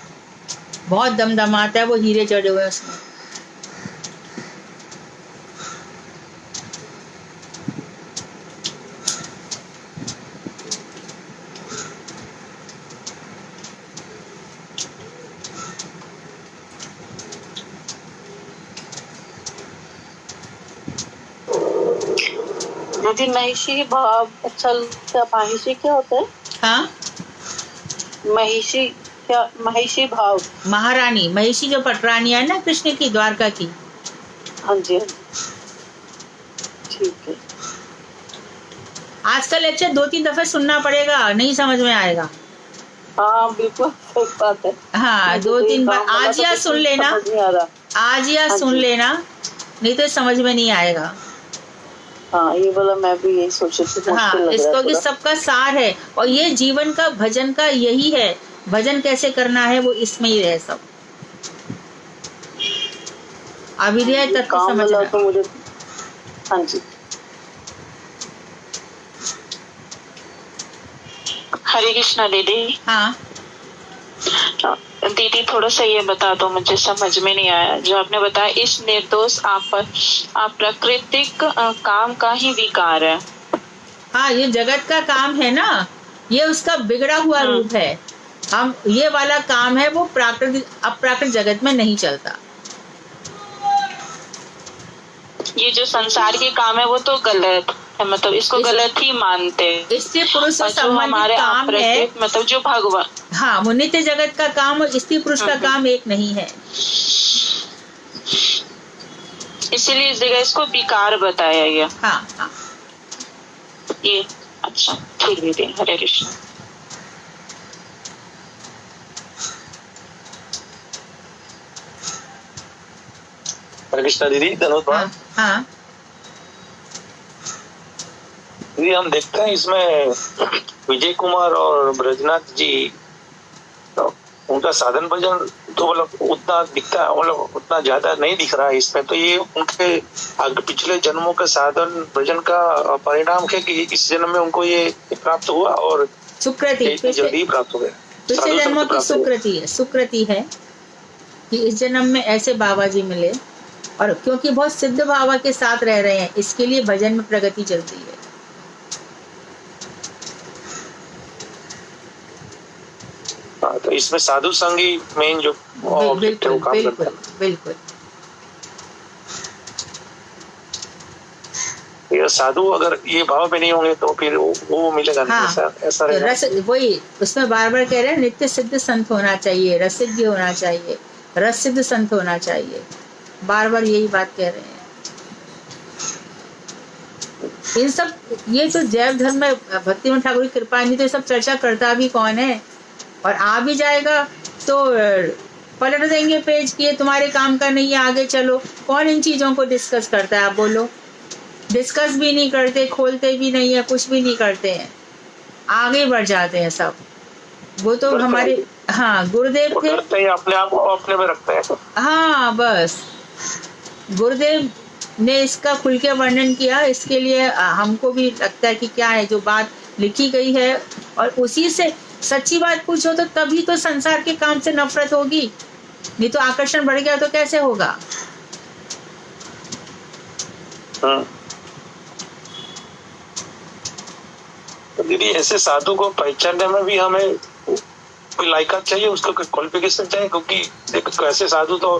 बहुत दमदमाता है, वो हीरे चढ़े हुए हैं उसमें। दीदी महिषी भाव अच्छा लगता है, महिषी क्या होता है? हाँ, महिषी भाव, महारानी महिषी जो पटरानी है ना कृष्ण की, द्वारका की। हाँ जी, ठीक है। आज का लेक्चर 2-3 दफे सुनना पड़ेगा, नहीं समझ में आएगा। हाँ बिल्कुल सही बात है। हाँ, 2-3 बार आज या सुन लेना, आज या सुन लेना, नहीं तो समझ में नहीं आएगा। हाँ, ये बोला, मैं भी यही सोच रही थी। हाँ, इसको कि सबका सार है, और ये जीवन का भजन का यही है। भजन कैसे करना है वो इसमें ही है सब। अभिधेय तत्व समझना। तो मुझे, हाँ जी। हरे कृष्णा दीदी। हाँ दीदी, थोड़ा सा ये बता दो, मुझे समझ में नहीं आया जो आपने बताया, इस निर्दोष आप प्राकृतिक काम का ही विकार है। हाँ, ये जगत का काम है ना, ये उसका बिगड़ा हुआ रूप है। हम ये वाला काम है वो प्राकृतिक अप्राकृत जगत में नहीं चलता। ये जो संसार के काम है वो तो गलत है, मतलब इसको गलत ही मानते हैं। स्त्री पुरुष से जो हमारे संबंधित काम है, मतलब जो भगवान, हाँ, वो नित्य जगत का काम और स्त्री पुरुष का काम एक नहीं है। इसीलिए इस जगह इसको विकार बताया गया। हाँ हाँ, ये अच्छा, ठीक दीदी। हरे कृष्ण। हरे कृष्णा दीदी, धन्यवाद। हाँ हाँ, दीदी, हम देखते हैं इसमें विजय कुमार और ब्रजनाथ जी, तो उनका साधन भजन तो मतलब उतना दिखता है, मतलब उतना ज्यादा नहीं दिख रहा है इसमें। तो ये उनके आगे पिछले जन्मों के साधन भजन का परिणाम है कि इस जन्म में उनको ये प्राप्त हुआ और सुकृति जल्दी प्राप्त हो गया। पिछले जन्मों की सुकृति है कि इस जन्म में ऐसे बाबा जी मिले, और क्योंकि बहुत सिद्ध बाबा के साथ रह रहे हैं, इसके लिए भजन में प्रगति चलती है। हाँ, तो इसमें साधु संगी मेन जो बिल्कुल बिल्कुल बिल्कुल। ये साधु अगर ये भाव में नहीं होंगे तो फिर वो मिलेगा नहीं, हाँ, ऐसा तो रहेगा। रस वही उसमें बार बार कह रहे हैं, नित्य सिद्ध संत होना चाहिए, रसिद्ध होना चाहिए, रस सिद्ध संत होना चाहिए, बार बार यही बात कह रहे हैं। इन सब ये जो जैव धर्म में भक्तिवंत ठाकुर की कृपा नहीं तो ये सब चर्चा करता भी कौन है, और आ भी जाएगा तो पलट देंगे पेज कि ये तुम्हारे काम का नहीं है, आगे चलो। कौन इन चीजों को डिस्कस करता है, आप बोलो? डिस्कस भी नहीं करते, खोलते भी नहीं है, कुछ भी नहीं करते हैं, आगे बढ़ जाते हैं सब। वो तो हमारे हाँ गुरुदेव थे, करते हैं अपने आप को अपने में रखते हैं। हाँ बस गुरुदेव ने इसका खुल के वर्णन किया, इसके लिए हमको भी लगता है कि क्या है जो बात लिखी गई है, और उसी से सच्ची बात पूछो तो तभी तो संसार के काम से नफरत होगी, नहीं तो आकर्षण बढ़ गया तो कैसे होगा? तो दीदी ऐसे साधु को पहचानने में भी हमें कोई लायकात चाहिए, उसका कोई क्वालिफिकेशन चाहिए, क्योंकि देखो ऐसे साधु तो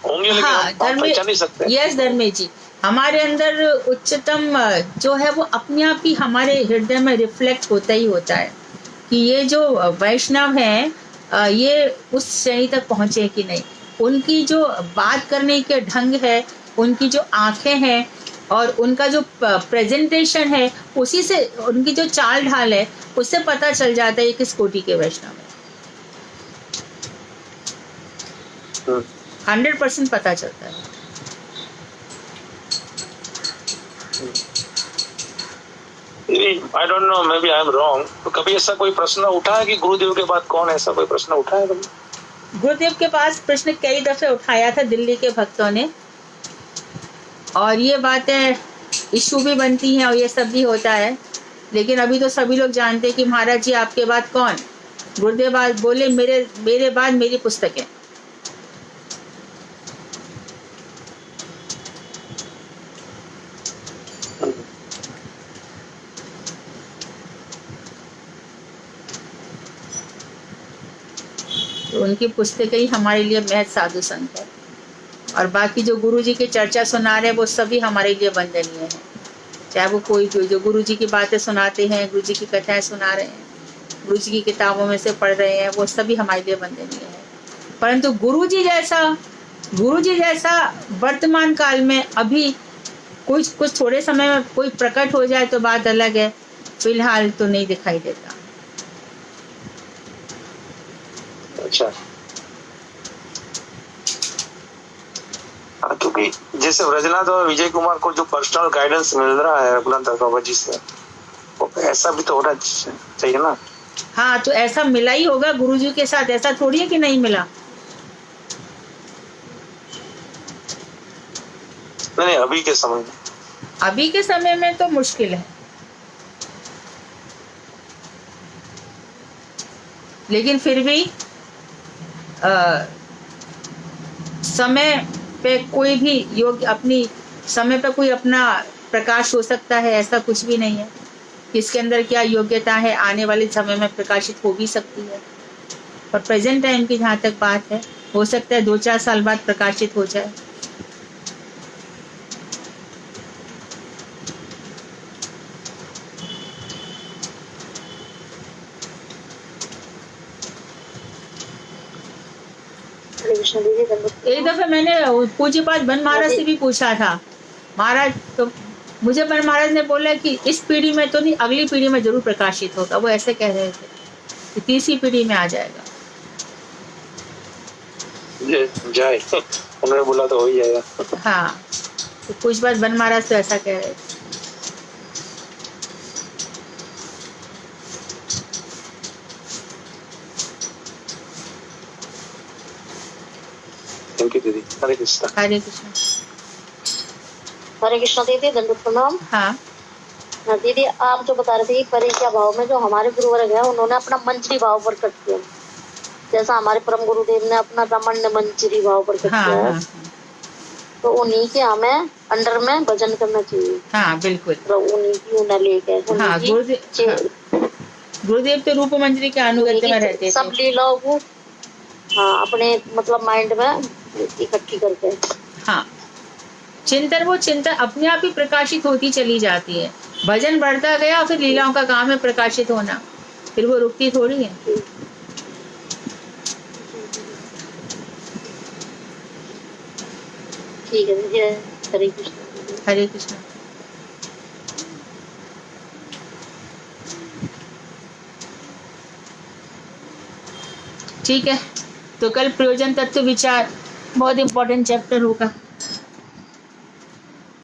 होंगे लेकिन हाँ, हम पहचान नहीं सकते। यस धर्मे जी, हमारे अंदर उच्चतम जो है वो अपने आप ही हमारे हृदय में रिफ्लेक्ट होता ही होता है कि ये जो वैष्णव हैं ये उस श्रेणी तक पहुंचे कि नहीं। उनकी जो बात करने के ढंग है, उनकी जो आंखें हैं और उनका जो प्रेजेंटेशन है, उसी से उनकी जो चाल ढाल है उससे पता चल जाता है किस कोटि के वैष्णव है। 100% पता चलता है। I don't know, maybe I am wrong. तो कभी ऐसा कोई प्रश्न उठा है कि गुरुदेव के बाद कौन, ऐसा कोई प्रश्न उठा है कभी? गुरुदेव के पास प्रश्न कई दफे उठाया था दिल्ली के भक्तों ने, और ये बातें इशू भी बनती हैं और ये सब भी होता है, लेकिन अभी तो सभी लोग जानते हैं कि महाराज जी आपके बाद कौन? गुरुदेव बाद बोले मेरे बाद मेरी पुस्तकें। तो उनकी पुस्तकें ही हमारे लिए महज साधु संत है, और बाकी जो गुरु जी की चर्चा सुना रहे हैं वो सभी हमारे लिए वंदनीय है। चाहे वो कोई भी जो गुरु जी की बातें सुनाते हैं, गुरु जी की कथाएं सुना रहे हैं, गुरु जी की किताबों में से पढ़ रहे हैं, वो सभी हमारे लिए वंदनीय है। परंतु गुरु जी जैसा वर्तमान काल में अभी कुछ थोड़े समय में कोई प्रकट हो जाए तो बात अलग है, फिलहाल तो नहीं दिखाई देता। अच्छा, क्योंकि जैसे व्रजनाथ और विजय कुमार को जो पर्सनल गाइडेंस मिल रहा है रघुनाथ बाबा जी से, वो ऐसा भी तो होना चाहिए ना? हाँ, तो ऐसा मिला ही होगा गुरु जी के साथ, ऐसा थोड़ी है कि नहीं मिला। नहीं, अभी के समय में तो मुश्किल है, लेकिन फिर भी समय पे कोई भी योग्य अपनी समय पे कोई अपना प्रकाश हो सकता है, ऐसा कुछ भी नहीं है। किसके अंदर क्या योग्यता है आने वाले समय में प्रकाशित हो भी सकती है, और प्रेजेंट टाइम की जहाँ तक बात है, हो सकता है 2-4 साल बाद प्रकाशित हो जाए। एक दफे मैंने पूज्यपाद बन महाराज से भी पूछा था, महाराज तो मुझे बन महाराज ने बोला कि इस पीढ़ी में तो नहीं, अगली पीढ़ी में जरूर प्रकाशित होगा। वो ऐसे कह रहे थे कि तीसरी पीढ़ी में आ जाएगा। जाए उन्होंने बोला तो हो ही जाएगा। हाँ, तो पूज्यपाद बन महाराज तो ऐसा कह रहे थे। थैंक यू दीदी। हरे कृष्णा। हरे कृष्णा। हरे कृष्णा दीदी, दंडवत प्रणाम। हाँ दीदी, आप जो बता रहे थे कि परीक्षा भाव में जो हमारे गुरुवर्ग है उन्होंने अपना मंजरी भाव प्रकट किया, जैसा हमारे परम गुरुदेव ने अपना रमण मंजरी भाव प्रकट हाँ, किया है, हाँ, तो उन्हीं के हमें अंडर में भजन करना चाहिए। हाँ बिल्कुल। तो उन्हीं की उन्हें लेके हाँ, गुरुदेव तो रूप मंजरी के अनुगत्य में रहते थे। सब लीलाओं को अपने मतलब माइंड में इकट्ठी करके। हाँ, चिंतन, वो चिंतन अपने आप ही प्रकाशित होती चली जाती है। भजन बढ़ता गया, फिर लीलाओं का काम है प्रकाशित होना, फिर वो रुकती थोड़ी है। ठीक है दीदी, हरे कृष्ण। हरे कृष्ण। ठीक है, तो कल प्रयोजन तत्व विचार बहुत इंपॉर्टेंट चैप्टर होगा।